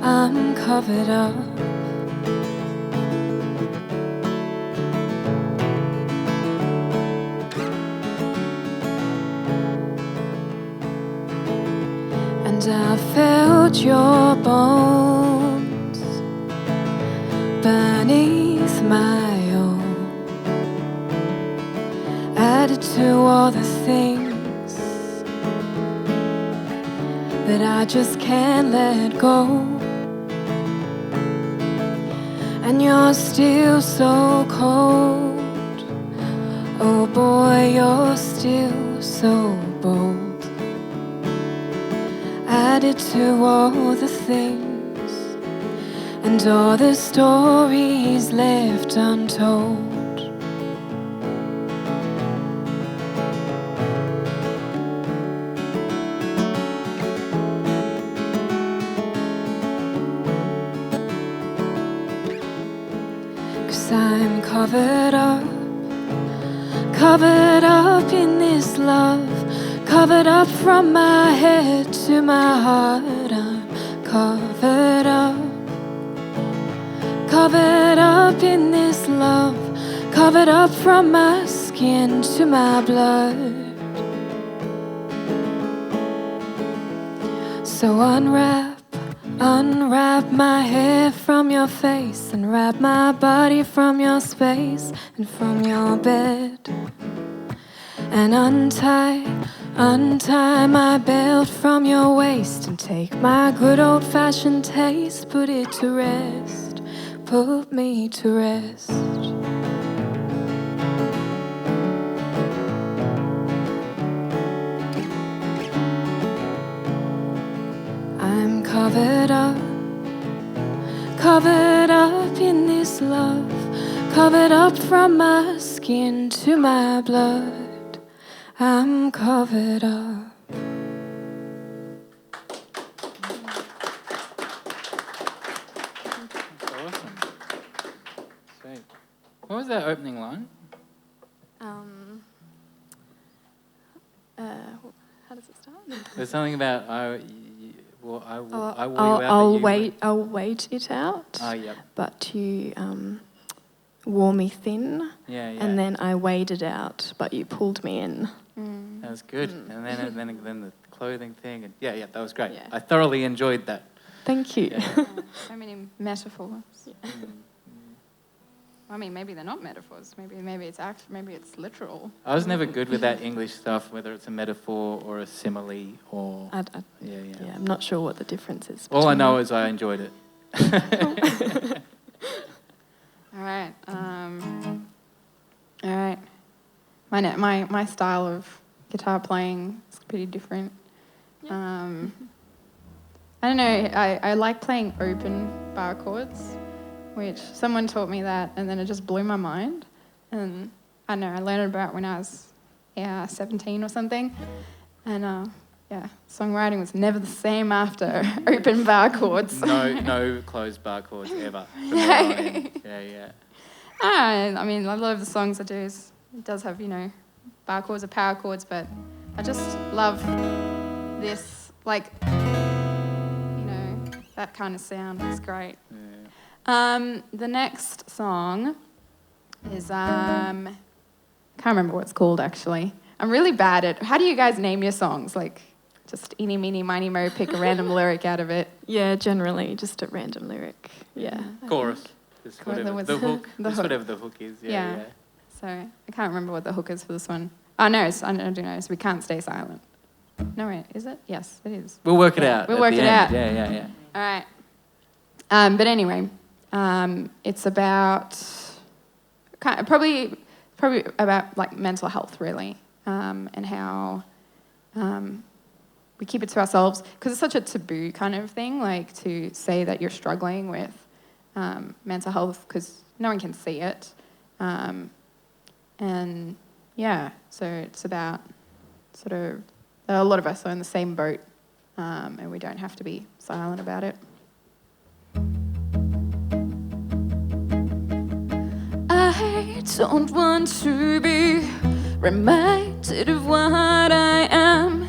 I'm covered up. And I felt your bones beneath my own, added to all the things that I just can't let go. And you're still so cold, oh boy, you're still so bold, added to all the things and all the stories left untold. Cause I'm covered up in this love, covered up from my head to my heart. I'm covered up in this love, covered up from my skin to my blood. So unwrap my hair from your face, and wrap my body from your space and from your bed. And untie my belt from your waist, and take my good old-fashioned taste, put it to rest, put me to rest. I'm covered up in this love, covered up from my skin to my blood. I'm covered up. That's awesome. Sweet. What was that opening line? How does it start? There's something about I'll wait it out. Oh, yep. But you wore me thin. Yeah. And then I waded out, but you pulled me in. That was good. And then the clothing thing. And yeah, that was great. Yeah. I thoroughly enjoyed that. Thank you. Yeah. So many metaphors. Yeah. I mean, maybe they're not metaphors. Maybe it's literal. I was never good with that English stuff, whether it's a metaphor or a simile or... Yeah, I'm not sure what the difference is. All I know is I enjoyed it. All right. My style of guitar playing is pretty different. Yeah. I don't know. I like playing open bar chords, which someone taught me that, and then it just blew my mind. And I don't know. I learned about when I was 17 or something, and songwriting was never the same after open bar chords. No closed bar chords ever. Yeah. I mean, a lot of the songs I do it does have, bar chords or power chords, but I just love this, that kind of sound. It's great. Yeah. The next song is, can't remember what it's called, actually. I'm really bad at, how do you guys name your songs? Just eeny, meeny, miny, mo, pick a random lyric out of it. Yeah, generally, just a random lyric. Yeah. Chorus. Just whatever. The hook. The Just hook. whatever the hook is. Yeah. So I can't remember what the hook is for this one. Oh, no, I do know. So we can't stay silent. No, wait, is it? Yes, it is. We'll work it out. We'll at work the it end. out. Yeah. All right. But anyway, it's about probably about like mental health, really, and how we keep it to ourselves because it's such a taboo kind of thing, like to say that you're struggling with mental health because no one can see it. And yeah, so it's about sort of a lot of us are in the same boat, and we don't have to be silent about it. I don't want to be reminded of what I am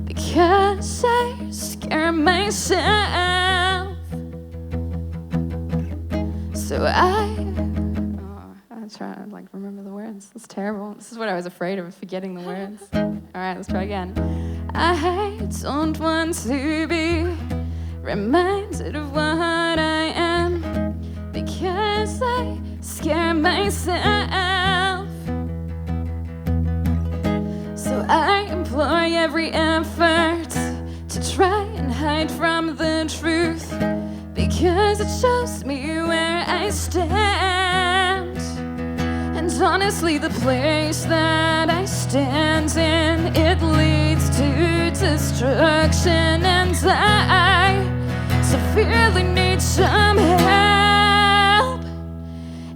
because I scare myself. So I try to like remember the words. That's terrible. This is what I was afraid of, forgetting the words. All right, let's try again. I don't want to be reminded of what I am because I scare myself. So I employ every effort to try and hide from the truth because it shows me where I stand. And honestly, the place that I stand in, it leads to destruction, and I severely need some help.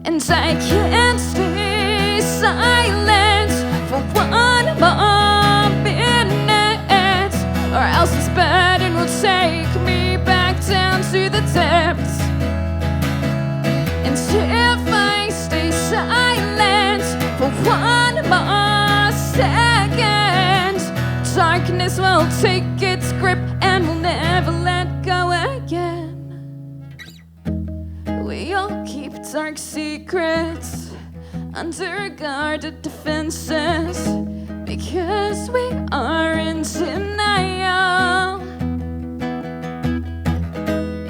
And I can't stay silent for one more minute, or else this burden will take me back down to the depths. And if I stay silent for one more second, darkness will take its grip and will never let go again. We all keep dark secrets under guarded defenses because we are in denial.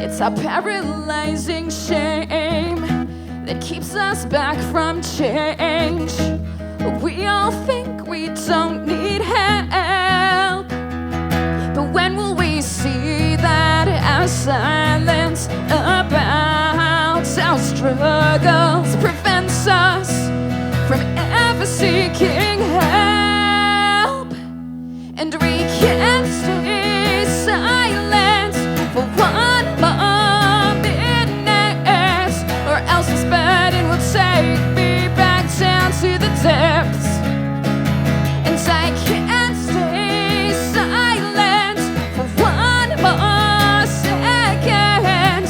It's our paralyzing shame that keeps us back from change. We all think we don't need help, but when will we see that our silence about our struggles prevents us from ever seeking help? And we can't stay silent for one more minute, or else this burden will take me back down to the depths. And I can't stay silent for one more second.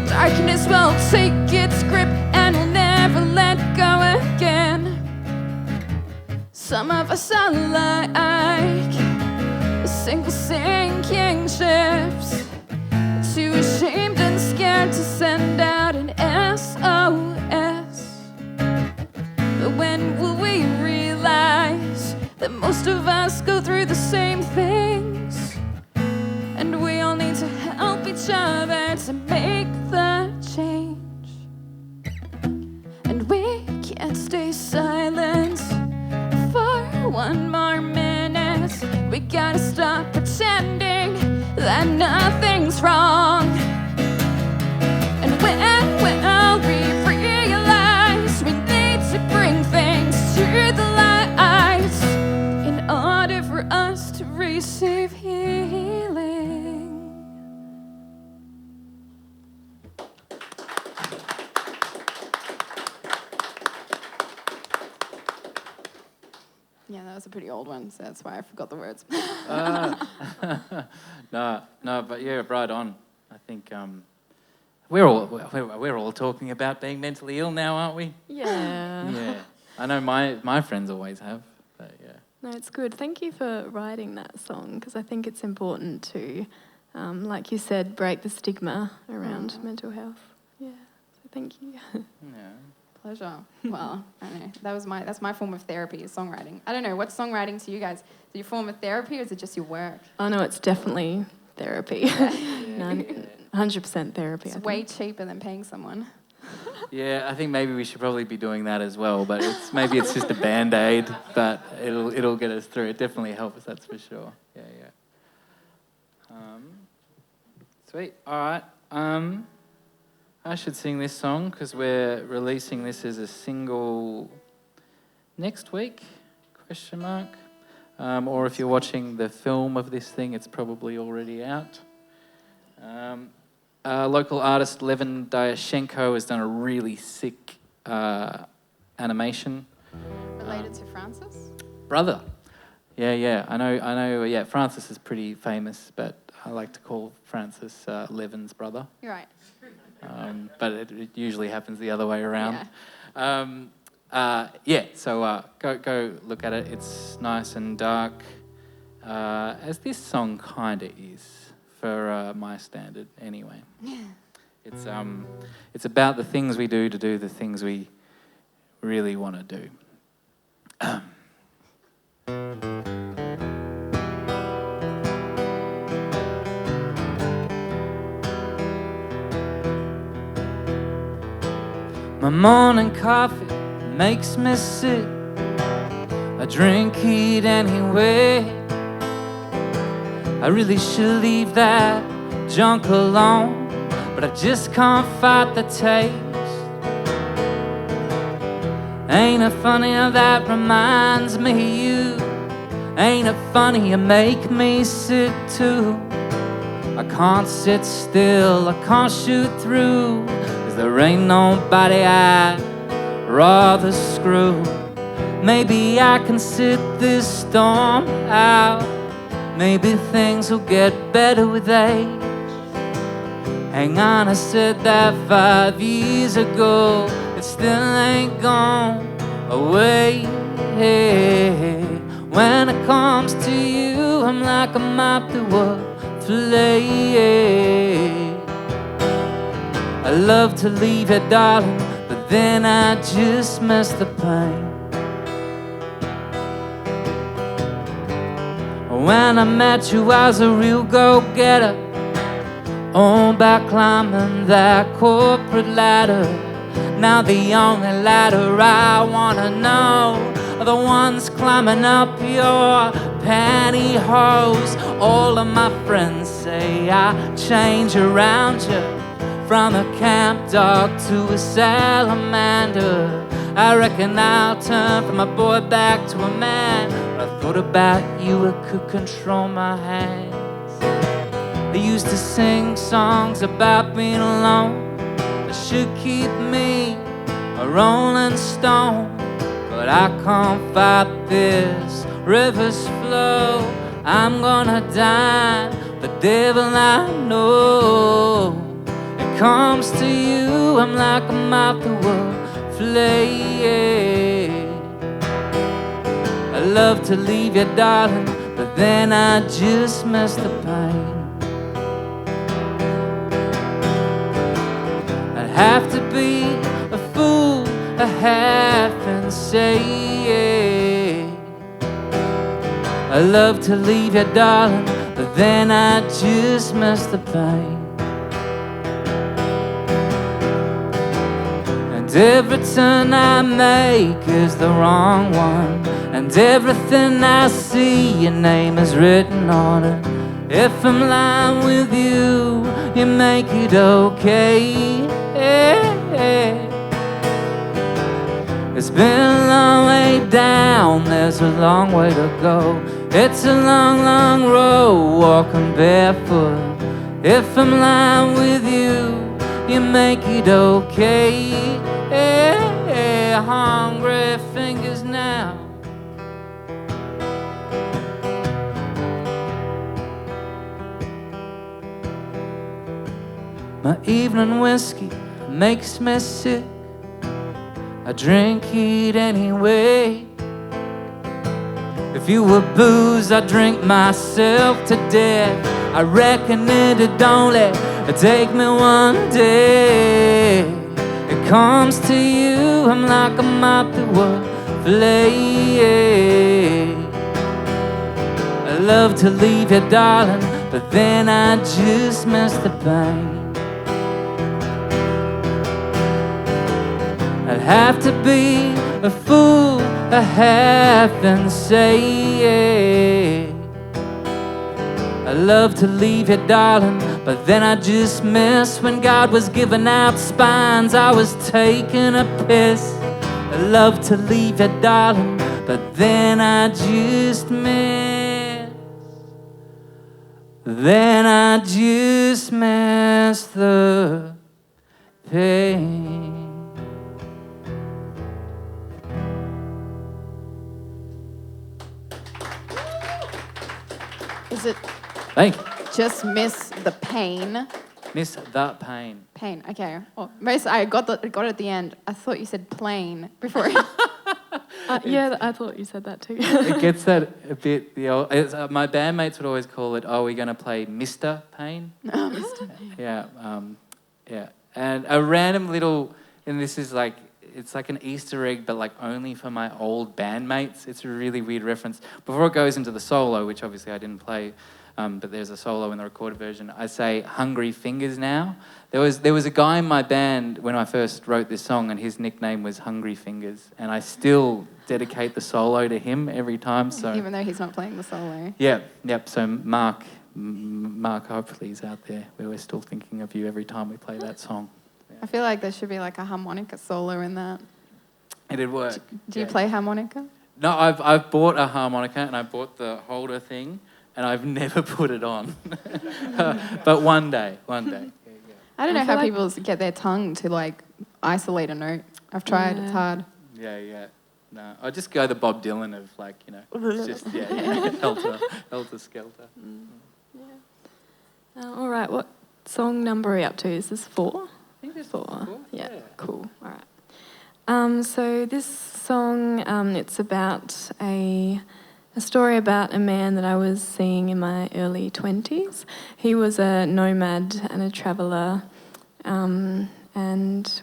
Darkness will take its grip and will never let go again. Some of us are like single sinking ships, too ashamed and scared to send out an SOS. But when will we realize that most of us go through the same things, and we all need to help each other to make the change? And we can't stay silent for one more minute. We gotta stop pretending that nothing's wrong. And when will we realize we need to bring things to the light in order for us to receive healing? Yeah, that was a pretty old one, so that's why I forgot the words. No, but yeah, right on. I think we're all talking about being mentally ill now, aren't we? Yeah. Yeah. I know my friends always have, but yeah. No, it's good. Thank you for writing that song, because I think it's important to, like you said, break the stigma around mental health. Yeah, so thank you. Yeah. Pleasure. Well, I don't know. That's my form of therapy, is songwriting. I don't know, what's songwriting to you guys? Is it your form of therapy or is it just your work? Oh no, it's definitely therapy. 100% therapy. It's way cheaper than paying someone. Yeah, I think maybe we should probably be doing that as well, but maybe it's just a Band-Aid, but it'll get us through. It definitely helps, that's for sure. Yeah. Sweet. All right. I should sing this song because we're releasing this as a single next week? ? Or if you're watching the film of this thing, it's probably already out. Local artist Levin Dyashenko has done a really sick animation. Related to Francis? Brother. Yeah. I know. Yeah, Francis is pretty famous, but I like to call Francis Levin's brother. You're right. But it usually happens the other way around. Yeah. So go look at it. It's nice and dark, as this song kind of is for my standard anyway. It's about the things we do to do the things we really want to do. My morning coffee makes me sick. I drink it anyway. I really should leave that junk alone, but I just can't fight the taste. Ain't it funny how that reminds me of you? Ain't it funny you make me sick too? I can't sit still, I can't shoot through, 'cause there ain't nobody I'd rather screw. Maybe I can sit this storm out. Maybe things will get better with age. Hang on, I said that 5 years ago. It still ain't gone away. When it comes to you, I'm like a mop to a fillet. I love to leave you, darling, but then I just miss the pain. When I met you, I was a real go-getter, all about climbing that corporate ladder. Now the only ladder I wanna know are the ones climbing up your pantyhose. All of my friends say I change around you, from a camp dog to a salamander. I reckon I'll turn from a boy back to a man. When I thought about you, I could control my hands. I used to sing songs about being alone. That should keep me a rolling stone. But I can't fight this river's flow. I'm gonna dine the devil I know. It comes to you, I'm like a mop to a fillet. I love to leave you, darling, but then I just miss the pain. I'd have to be a fool, a half and say I love to leave you, darling, but then I just miss the pain. And every turn I make is the wrong one, and everything I see, your name is written on it. If I'm lying with you, you make it okay. It's been a long way down, there's a long way to go. It's a long, long road, walking barefoot. If I'm lying with you, you make it okay. Hungry fingers now. My evening whiskey makes me sick. I drink it anyway. If you were booze, I'd drink myself to death. I reckon it'd only take me one day. It comes to you, I'm like a mop to a fillet. I love to leave you, darling, but then I just miss the pain. have to be a fool, a half and say I love to leave you, darling, but then I just miss. When God was giving out spines, I was taking a piss. I love to leave you, darling, but then I just miss. Then I just miss the pain. Is it Thank you. just miss the pain? Miss the pain. Pain, okay. Well, I got it at the end. I thought you said plain before. Yeah, I thought you said that too. It gets that a bit. My bandmates would always call it, "Oh, we're going to play Mr. Pain." Oh, Mr. Yeah, yeah. And a random little, and this is like, it's like an Easter egg, but like only for my old bandmates. It's a really weird reference. Before it goes into the solo, which obviously I didn't play, but there's a solo in the recorded version, I say "Hungry Fingers" now. There was a guy in my band when I first wrote this song, and his nickname was Hungry Fingers, and I still dedicate the solo to him every time. So Even though he's not playing the solo. yeah, yep. So Mark, hopefully he's out there. We're still thinking of you every time we play that song. I feel like there should be like a harmonica solo in that. It'd work. Do you play harmonica? No, I've bought a harmonica and I bought the holder thing, and I've never put it on. But one day. I don't know I how feel people get their tongue to like isolate a note. I've tried, it's hard. Yeah. No, I just go the Bob Dylan of like, it's just helter skelter. All right, what song number are we up to? Is this 4? I think there's 4. 4. Yeah, cool. All right. So this song, it's about a story about a man that I was seeing in my early 20s. He was a nomad and a traveller, and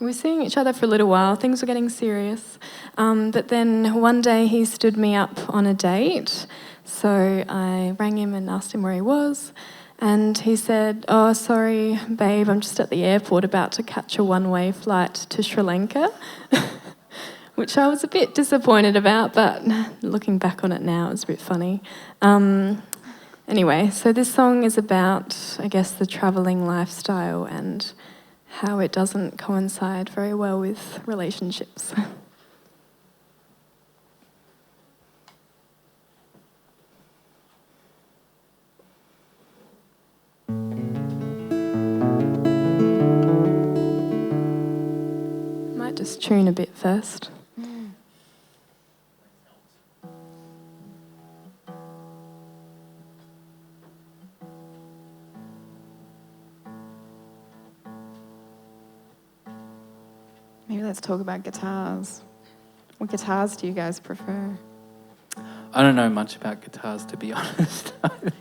we were seeing each other for a little while. Things were getting serious. But then one day he stood me up on a date, so I rang him and asked him where he was. And he said, "Oh, sorry, babe, I'm just at the airport about to catch a one-way flight to Sri Lanka," which I was a bit disappointed about, but looking back on it now, it's a bit funny. Anyway, so this song is about, I guess, the travelling lifestyle and how it doesn't coincide very well with relationships. Might just tune a bit first. Maybe let's talk about guitars. What guitars do you guys prefer? I don't know much about guitars, to be honest.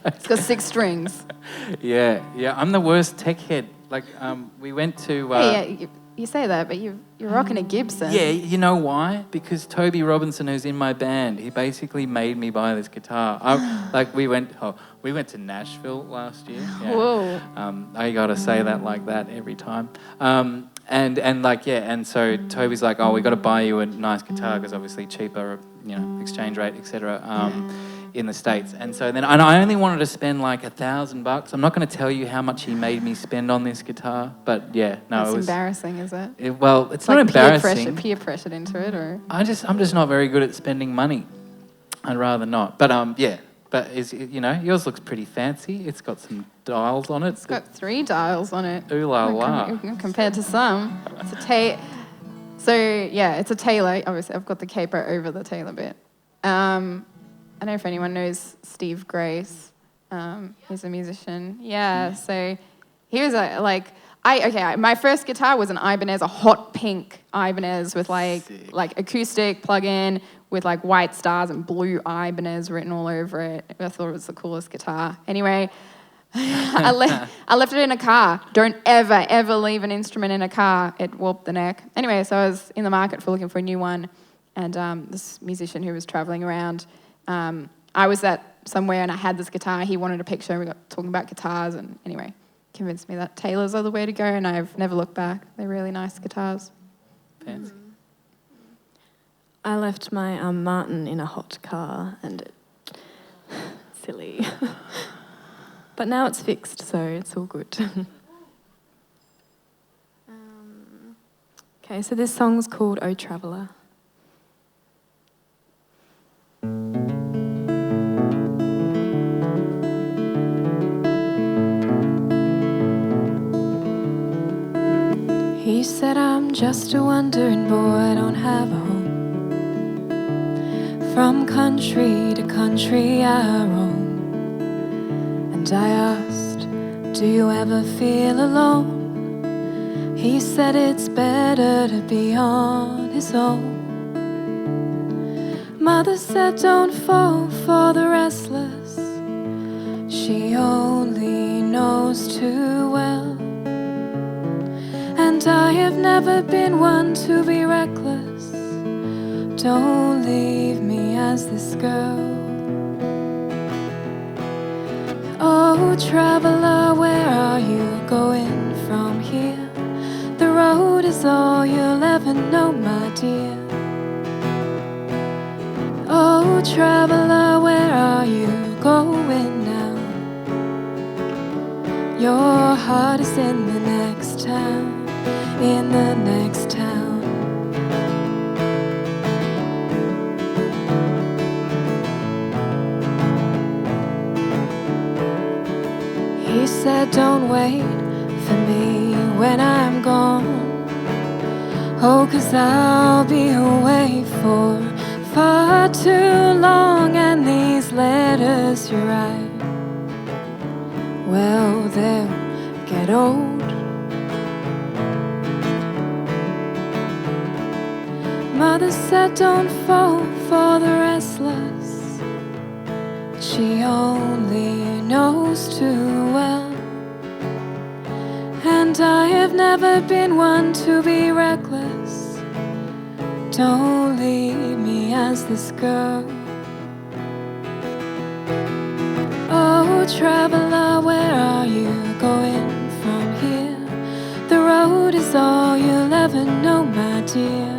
It's got 6 strings. Yeah. I'm the worst tech head. Like, we went to... You say that, but you're rocking a Gibson. Yeah, you know why? Because Toby Robinson, who's in my band, he basically made me buy this guitar. We went to Nashville last year. Yeah. Whoa. I gotta say that like that every time. And so Toby's like, "Oh, we got to buy you a nice guitar because obviously cheaper, exchange rate, etc. In the States." And so then, and I only wanted to spend like $1,000. I'm not going to tell you how much he made me spend on this guitar, but yeah, no, That's it was embarrassing, is it? it's not embarrassing. Peer pressured into it, or I'm just not very good at spending money. I'd rather not. But But yours looks pretty fancy. It's got some dials on it. It's got 3 dials on it. Ooh la la. Compared to some. It's a it's a Taylor. Obviously, I've got the capo over the Taylor bit. I don't know if anyone knows Steve Grace. He's a musician. Yeah, so he was my first guitar was an Ibanez, a hot pink Ibanez with like acoustic plug-in with like white stars and blue Ibanez written all over it. I thought it was the coolest guitar. Anyway, I left it in a car. Don't ever leave an instrument in a car. It warped the neck. Anyway, so I was in the market for looking for a new one, and this musician who was traveling around, I was at somewhere and I had this guitar. He wanted a picture. We got talking about guitars, and anyway, convinced me that Taylors are the way to go, and I've never looked back. They're really nice guitars. Fancy. I left my Martin in a hot car and silly. But now it's fixed, so it's all good. Okay, so this song's called "Oh Traveller." He said, I'm just a wandering boy, I don't have a home. From country to country I roam. And I asked, do you ever feel alone? He said it's better to be on his own. Mother said don't fall for the restless, she only knows too well. And I have never been one to be reckless, don't leave me as this girl. Oh traveller, where are you going from here? The road is all you'll ever know, my dear. Oh traveller, where are you going now? Your heart is in the next town, in the next town. He said don't wait for me when I'm gone. Oh, 'cause I'll be away for far too long. And these letters you write, well, they'll get old. Mother said don't fall for the restless, she only knows too well. And I have never been one to be reckless, don't leave me as this girl. Oh traveller, where are you going from here? The road is all you'll ever know, my dear.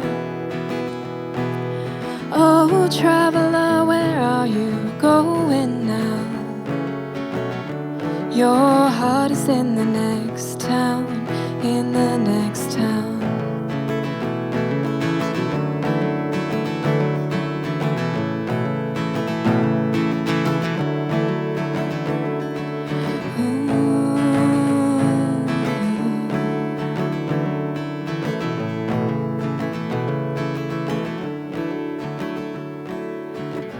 Oh traveller, where are you going now? Your heart is in the next town, in the next town.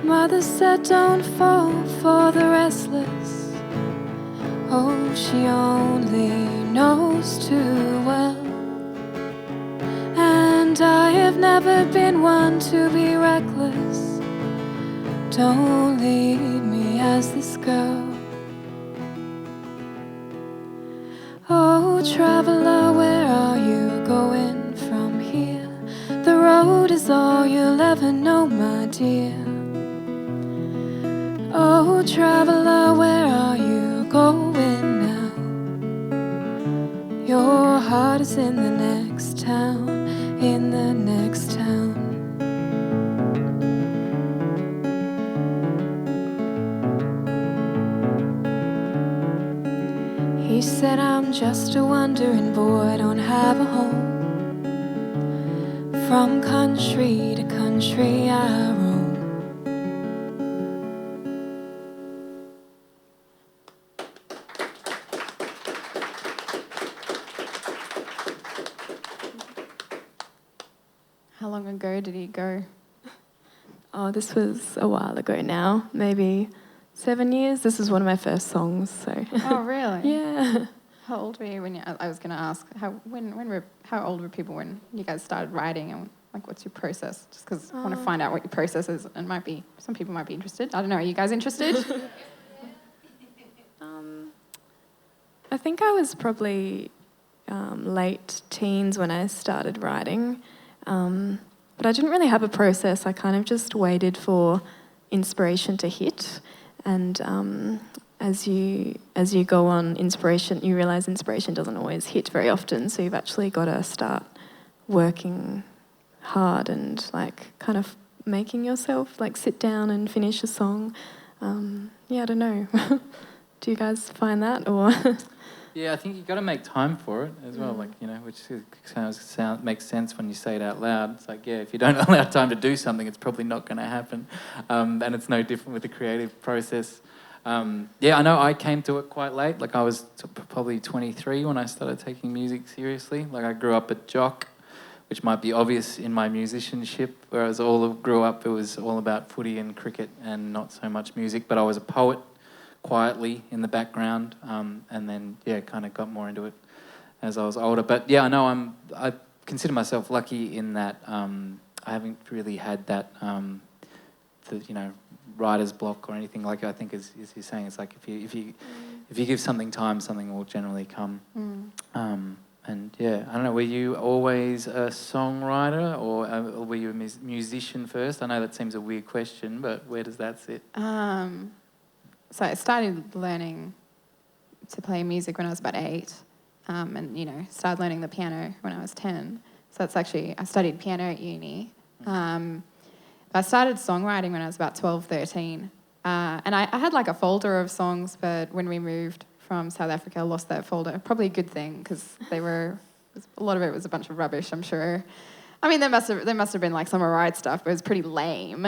Mother said don't fall for the restless, oh she only knows too well. And I have never been one to be reckless, don't leave me as this girl. Oh traveller, where are you going from here? The road is all you'll ever know, my dear. Oh traveller, where are you going now? Your heart is in the next town, in the next town. He said I'm just a wandering boy, I don't have a home. From country to country I roam. How long ago did he go? Oh, this was a while ago now, maybe 7 years. This is one of my first songs, so. Oh, really? Yeah. How old were you when I was going to ask, how old were people when you guys started writing, and like what's your process? Just because I want to find out what your process is, and some people might be interested. I don't know, are you guys interested? I think I was probably late teens when I started writing. But I didn't really have a process. I kind of just waited for inspiration to hit. And as you go on, you realise inspiration doesn't always hit very often. So you've actually got to start working hard and like kind of making yourself like sit down and finish a song. I don't know. Do you guys find that or? Yeah, I think you've got to make time for it as well, like, which kind of makes sense when you say it out loud. It's like, if you don't allow time to do something, it's probably not going to happen. And it's no different with the creative process. I know I came to it quite late. Like I was probably 23 when I started taking music seriously. Like I grew up at Jock, which might be obvious in my musicianship, whereas grew up, it was all about footy and cricket and not so much music. But I was a poet quietly in the background, and then kind of got more into it as I was older. But I know I consider myself lucky in that I haven't really had that writer's block or anything. Like I think as you're saying, it's like if you give something time, something will generally come. And I don't know, were you always a songwriter or were you a musician first? I know that seems a weird question, but where does that sit? So I started learning to play music when I was about 8, and started learning the piano when I was 10. So that's actually, I studied piano at uni. I started songwriting when I was about 12, 13. And I had like a folder of songs, but when we moved from South Africa, I lost that folder. Probably a good thing because a lot of it was a bunch of rubbish, I'm sure. I mean, there must have been like some alright stuff, but it was pretty lame.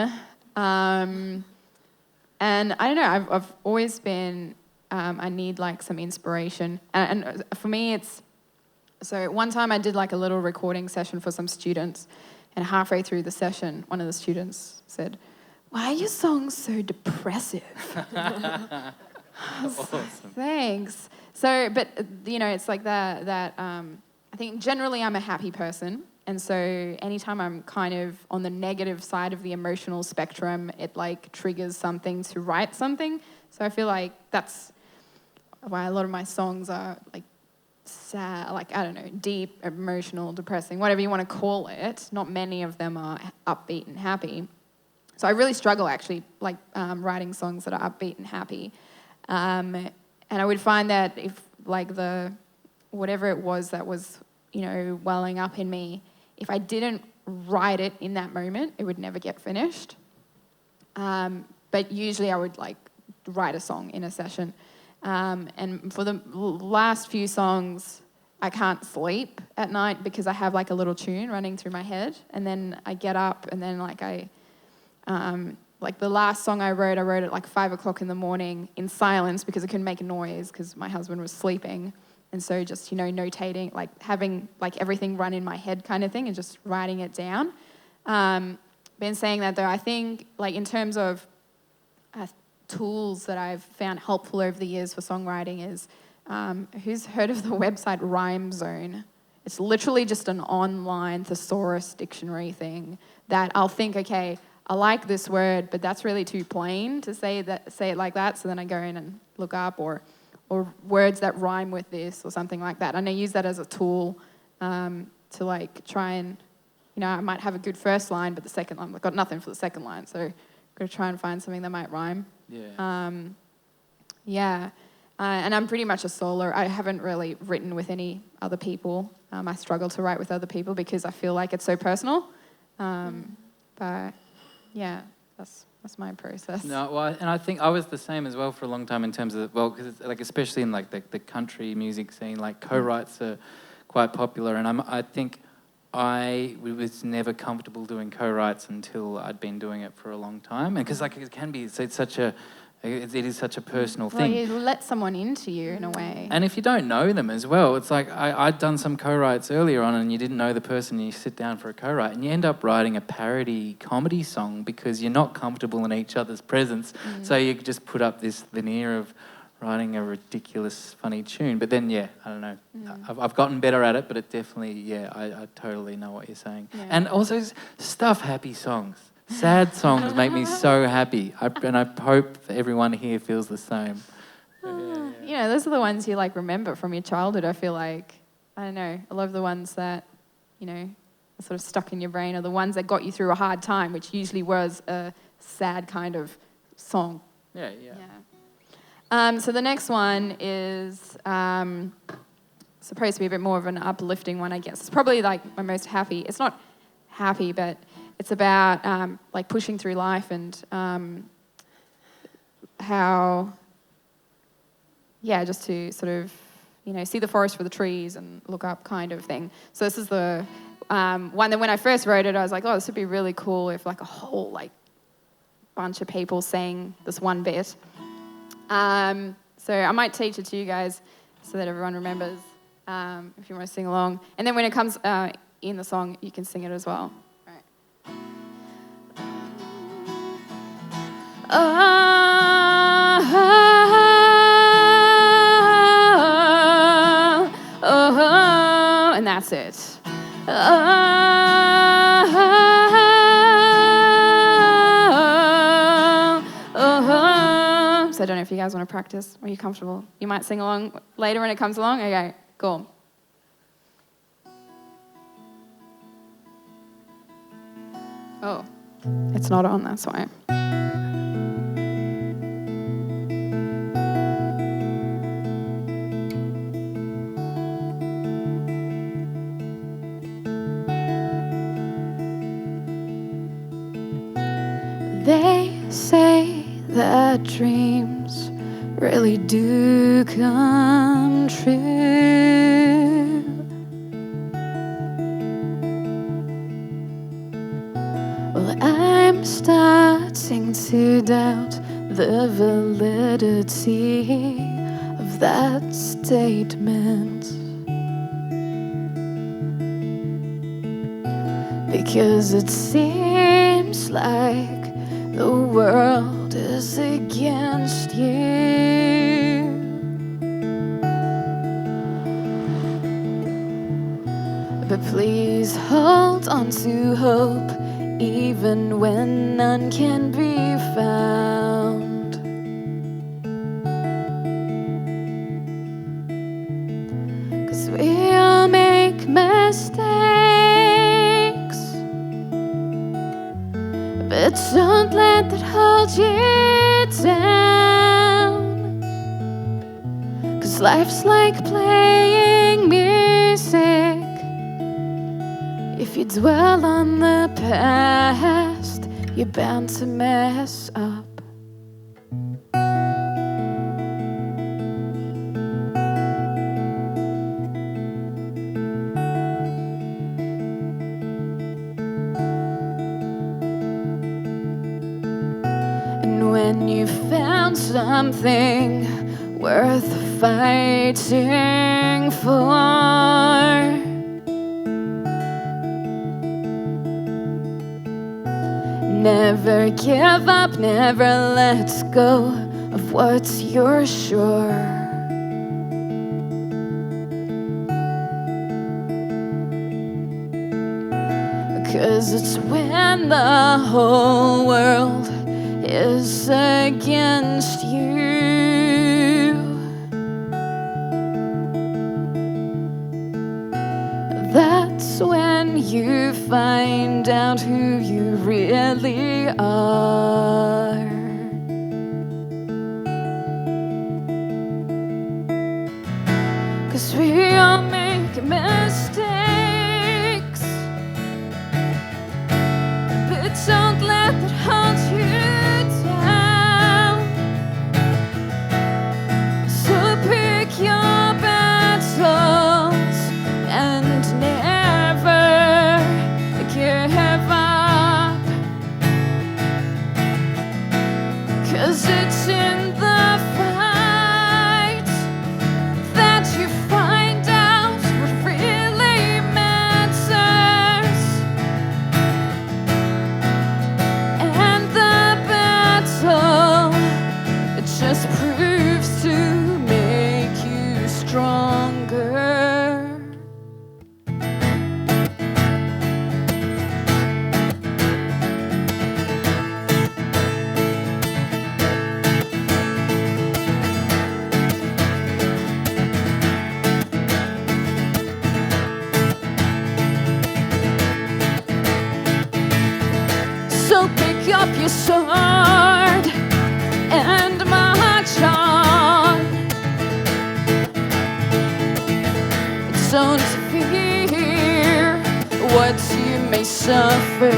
And I don't know, I've always been, I need like some inspiration. And for me, so one time I did like a little recording session for some students, and halfway through the session, one of the students said, "Why are your songs so depressive?" Awesome. Thanks. So, but it's like that. I think generally I'm a happy person. And so anytime I'm kind of on the negative side of the emotional spectrum, it like triggers something to write something. So I feel like that's why a lot of my songs are like sad, like, I don't know, deep, emotional, depressing, whatever you want to call it. Not many of them are upbeat and happy. So I really struggle actually like writing songs that are upbeat and happy. And I would find that if like whatever it was that was, welling up in me, if I didn't write it in that moment, it would never get finished. But usually I would like write a song in a session. And for the last few songs, I can't sleep at night because I have like a little tune running through my head. And then I get up and then like like the last song I wrote at like 5 o'clock in the morning in silence because I couldn't make a noise because my husband was sleeping. And so just, notating, like having like everything run in my head kind of thing and just writing it down. Been saying that though, I think like in terms of tools that I've found helpful over the years for songwriting is, who's heard of the website Rhyme Zone? It's literally just an online thesaurus dictionary thing that I'll think, okay, I like this word, but that's really too plain to say it like that. So then I go in and look up or words that rhyme with this or something like that. And I use that as a tool to like try and, I might have a good first line, but the second line, I've got nothing for the second line. So I've got to try and find something that might rhyme. Yeah. And I'm pretty much a solo. I haven't really written with any other people. I struggle to write with other people because I feel like it's so personal. But yeah, that's my process. No, well, and I think I was the same as well for a long time in terms of, because like especially in like the country music scene, like co-writes are quite popular, and I think I was never comfortable doing co-writes until I'd been doing it for a long time, and because like it can be, it is such a personal thing. Well, you let someone into you in a way. And if you don't know them as well, it's like I'd done some co-writes earlier on and you didn't know the person and you sit down for a co-write and you end up writing a parody comedy song because you're not comfortable in each other's presence. So you just put up this veneer of writing a ridiculous, funny tune. But then, I don't know. I've gotten better at it, but it definitely, I totally know what you're saying. Yeah. And also happy songs. Sad songs make me so happy, and I hope everyone here feels the same. Those are the ones you like remember from your childhood. I feel like, I don't know, a lot of the ones that, are sort of stuck in your brain are the ones that got you through a hard time, which usually was a sad kind of song. Yeah. So the next one is supposed to be a bit more of an uplifting one, I guess. It's probably like my most happy. It's not happy, but it's about like pushing through life and how, yeah, just to sort of, you know, see the forest for the trees and look up kind of thing. So this is the one that when I first wrote it, I was like, oh, this would be really cool if like a whole like bunch of people sang this one bit. So I might teach it to you guys so that everyone remembers if you want to sing along. And then when it comes in the song, you can sing it as well. And that's it. So I don't know if you guys want to practice. Are you comfortable? You might sing along later when it comes along? Okay, cool. Oh, it's not on, that's why. They say that dreams really do come true. Well, I'm starting to doubt the validity of that statement, because it seems like the world is against you. But please hold on to hope, even when none can be found. 'Cause we all make mistakes, but don't let that hold you down. 'Cause life's like playing music. If you dwell on the past, you're bound to mess up. When you found something worth fighting for, never give up, never let go of what you're sure. 'Cause it's when the whole world is against you, that's when you find out who you really are. 'Cause we all make mistakes, but don't let that hold you down. So pick your battles and never give up. 'Cause it's in the fight that you find out what really matters. And the battle, it just proves to make you stronger. So pick up your sword and march on. Don't fear what you may suffer.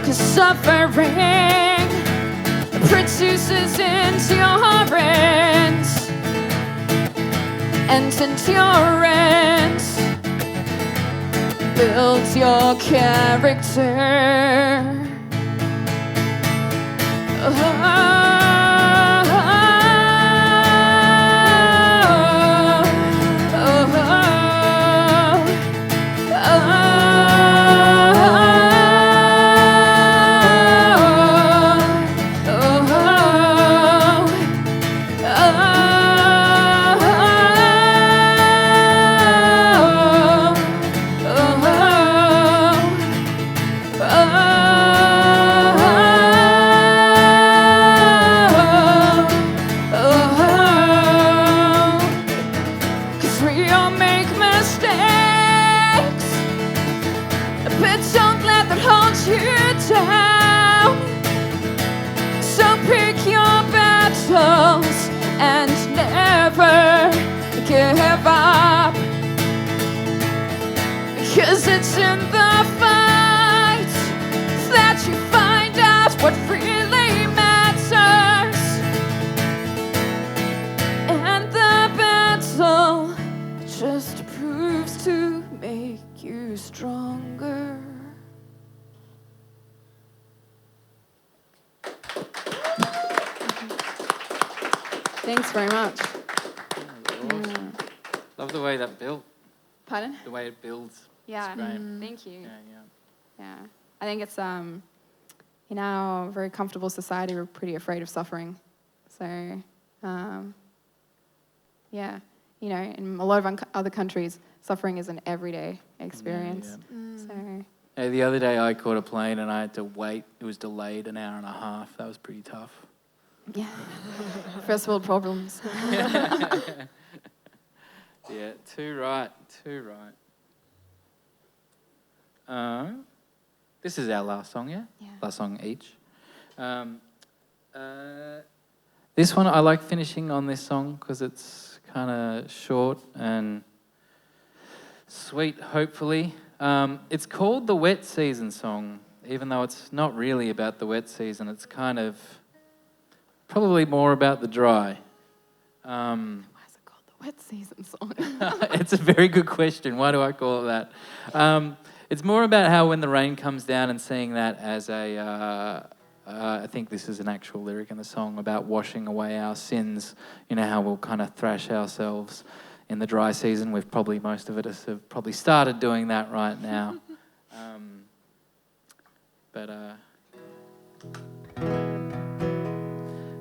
'Cause suffering produces endurance, and endurance builds your character. And never give up, 'cause it's in the fight that you find out what really matters, and the battle just proves to make you stronger. Thanks very much. Awesome. Love the way that built. Pardon? The way it builds. Yeah. It's great. Thank you. Yeah. I think it's in our very comfortable society, we're pretty afraid of suffering. So, in a lot of other countries, suffering is an everyday experience. So. The other day I caught a plane and I had to wait. It was delayed an hour and a half. That was pretty tough. Yeah. First world problems. Yeah, too right. This is our last song, yeah? Last song each. This one, I like finishing on this song because it's kind of short and sweet, hopefully. It's called the Wet Season song, even though it's not really about the wet season. It's kind of probably more about the dry. Why is it called the Wet Season song? It's a very good question. Why do I call it that? It's more about how when the rain comes down and seeing that as I think this is an actual lyric in the song about washing away our sins. You know, how we'll kind of thrash ourselves in the dry season. Most of us have probably started doing that right now.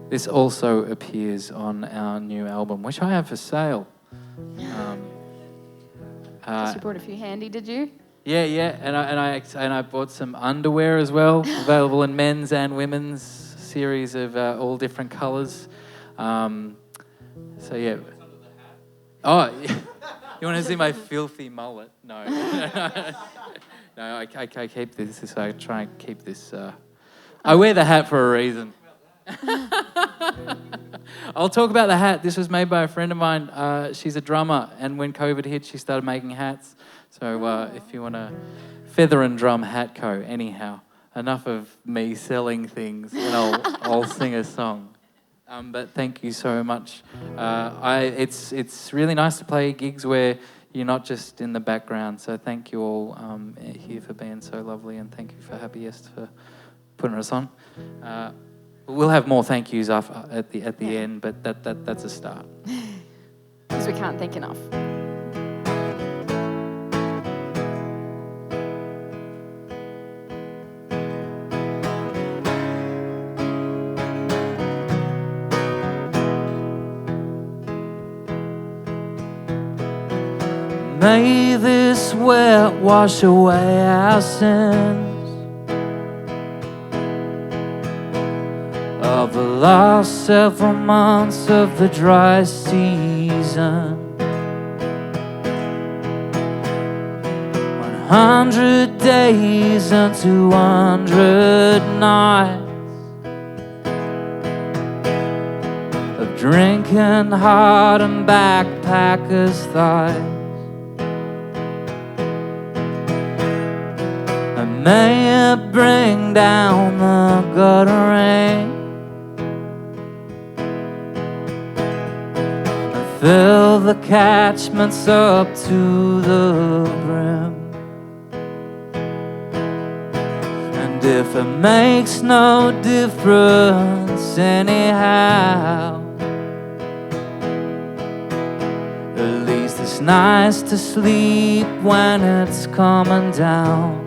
This also appears on our new album, which I have for sale. Guess you brought a few handy, did you? Yeah, and I bought some underwear as well, available in men's and women's series of all different colours. So yeah. Oh, you want to see my filthy mullet? No, no. I keep this. I try and keep this. I wear the hat for a reason. I'll talk about the hat. This was made by a friend of mine. She's a drummer, and when COVID hit, she started making hats. So if you want a feather and drum hat co, anyhow, enough of me selling things, and I'll sing a song. But thank you so much. It's really nice to play gigs where you're not just in the background. So thank you all here for being so lovely, and thank you for Happy Yes for putting us on. We'll have more thank yous at the end, but that's a start. Because we can't thank enough. May this wet wash away our sins of the last several months of the dry season. 100 days and 200 nights of drinking hard and backpackers' thighs. may it bring down the gutter rain, and fill the catchments up to the brim. And if it makes no difference anyhow, at least it's nice to sleep when it's coming down.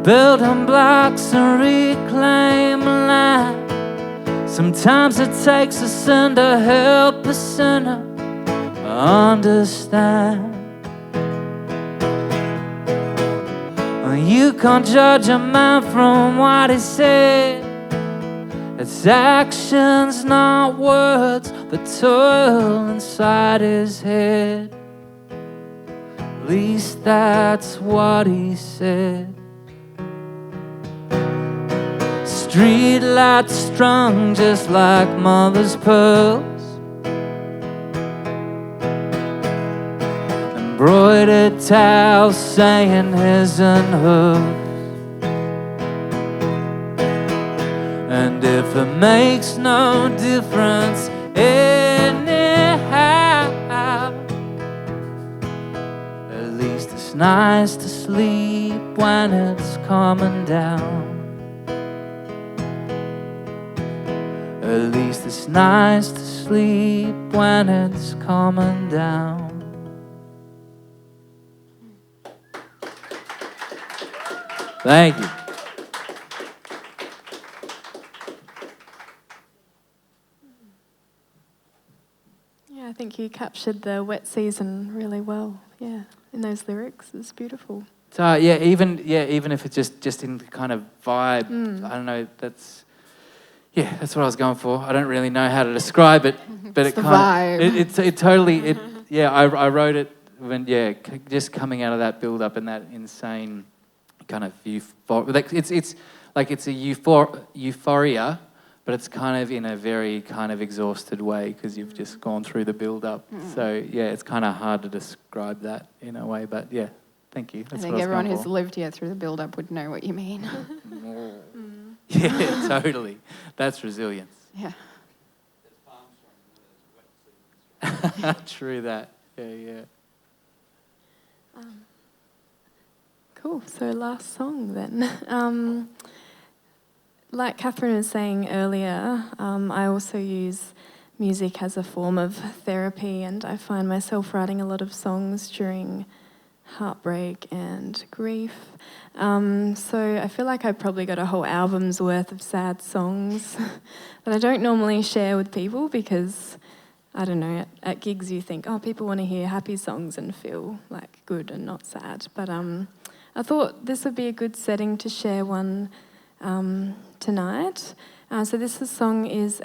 Building blocks and reclaim land. Sometimes it takes a sin to help a sinner understand. You can't judge a man from what he said. It's actions, not words, that toil inside his head. At least that's what he said. Street lights strung just like mother's pearls, embroidered towels saying his and hers. And if it makes no difference anyhow, at least it's nice to sleep when it's coming down. At least it's nice to sleep when it's coming down. Thank you. Yeah, I think you captured the wet season really well. Yeah, in those lyrics, it's beautiful. So even if it's just in the kind of vibe, I don't know. That's what I was going for. I don't really know how to describe it, but It's the vibe. It totally. I wrote it when just coming out of that build up and that insane kind of euphoria. It's a euphoria, but it's kind of in a very kind of exhausted way because you've just gone through the build up. So it's kind of hard to describe that in a way, but yeah. Thank you. That's I think everyone who's lived here through the build-up would know what you mean. Yeah, totally. That's resilience. Yeah. True that. Yeah. Cool. So last song then. Like Kathryn was saying earlier, I also use music as a form of therapy, and I find myself writing a lot of songs during heartbreak and grief. So I feel like I've probably got a whole album's worth of sad songs that I don't normally share with people because, I don't know, at gigs you think, oh, people want to hear happy songs and feel like good and not sad. But I thought this would be a good setting to share one tonight. So this song is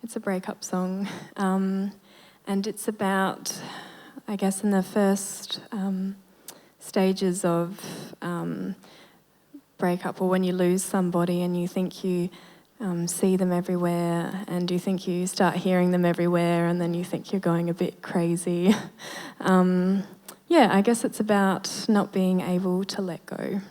it's a breakup song, and it's about, I guess, in the first stages of breakup, or when you lose somebody and you think you see them everywhere and you think you start hearing them everywhere and then you think you're going a bit crazy. I guess it's about not being able to let go.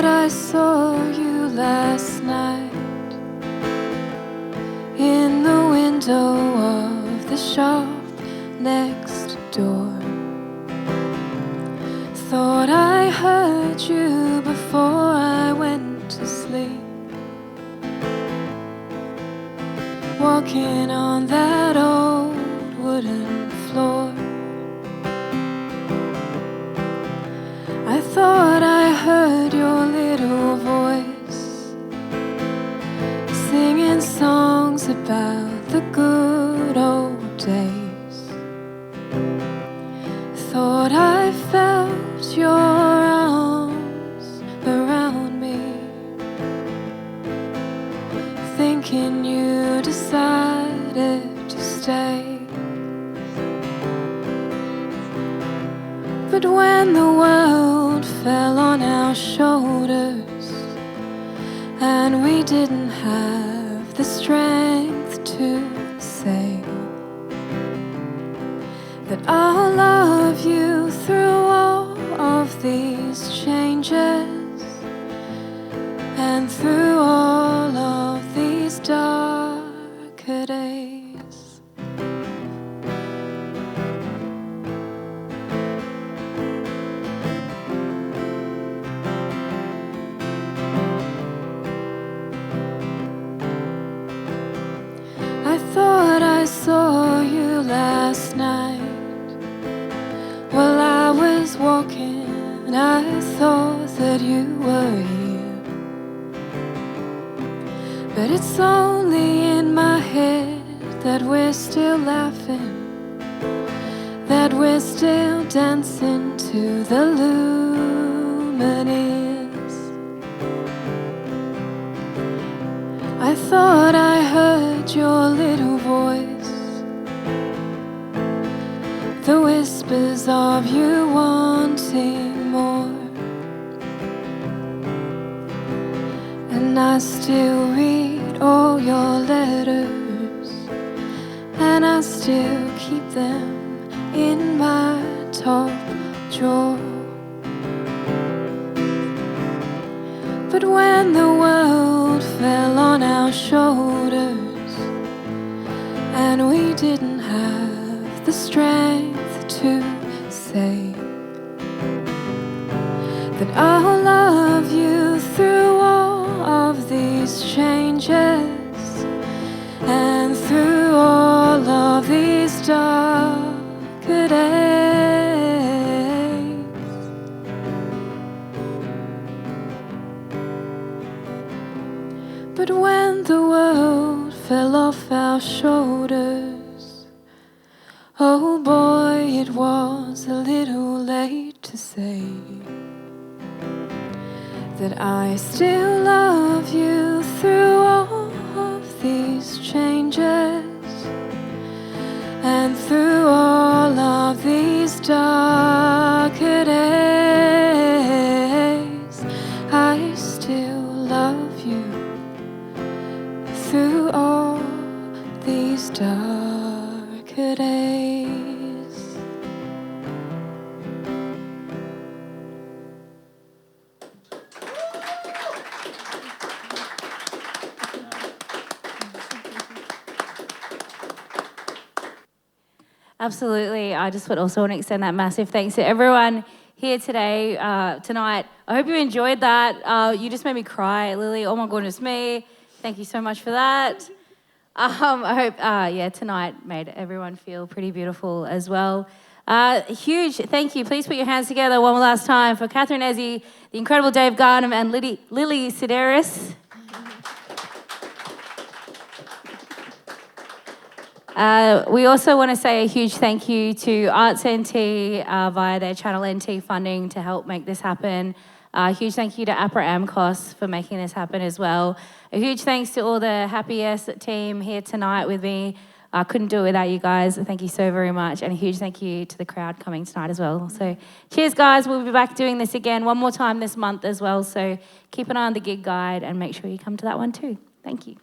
I saw you last night in the window of the shop next door. Thought I heard you before I went to sleep, walking on that old wooden floor. I thought I heard your little voice singing songs about the good old days. Thought I felt your arms around me, thinking you decided to stay. But when the world fell on our shoulders and we didn't have the strength to say that I'll love you through all of these changes and through all of these darker days. I thought I saw you last night while I was walking. I thought that you were here, but it's only in my head that we're still laughing, that we're still dancing to the lumineers. I thought I heard your little voice, the whispers of you wanting more, and I still read all your letters, and I still keep them in my top drawer. But when the world fell on our shoulders and we didn't have the strength to say that I'll love you through all of these changes and through all of these darker days. But when the world fell off our shoulders, oh boy, it was a little late to say that I still love you through all of these changes and through all of these darker days. I still love you through all these darker days. Absolutely. I just would also want to extend that massive thanks to everyone here today, tonight. I hope you enjoyed that. You just made me cry, Lily. Oh my goodness me. Thank you so much for that. I hope, tonight made everyone feel pretty beautiful as well. Huge thank you. Please put your hands together one more last time for Kathryn Ezzy, the incredible David Garnham, and Lilly Sideris. We also want to say a huge thank you to Arts NT via their channel NT funding to help make this happen. A huge thank you to APRA AMCOS for making this happen as well. A huge thanks to all the Happy Yes team here tonight with me. I couldn't do it without you guys. Thank you so very much. And a huge thank you to the crowd coming tonight as well. So cheers, guys. We'll be back doing this again one more time this month as well. So keep an eye on the gig guide and make sure you come to that one too. Thank you.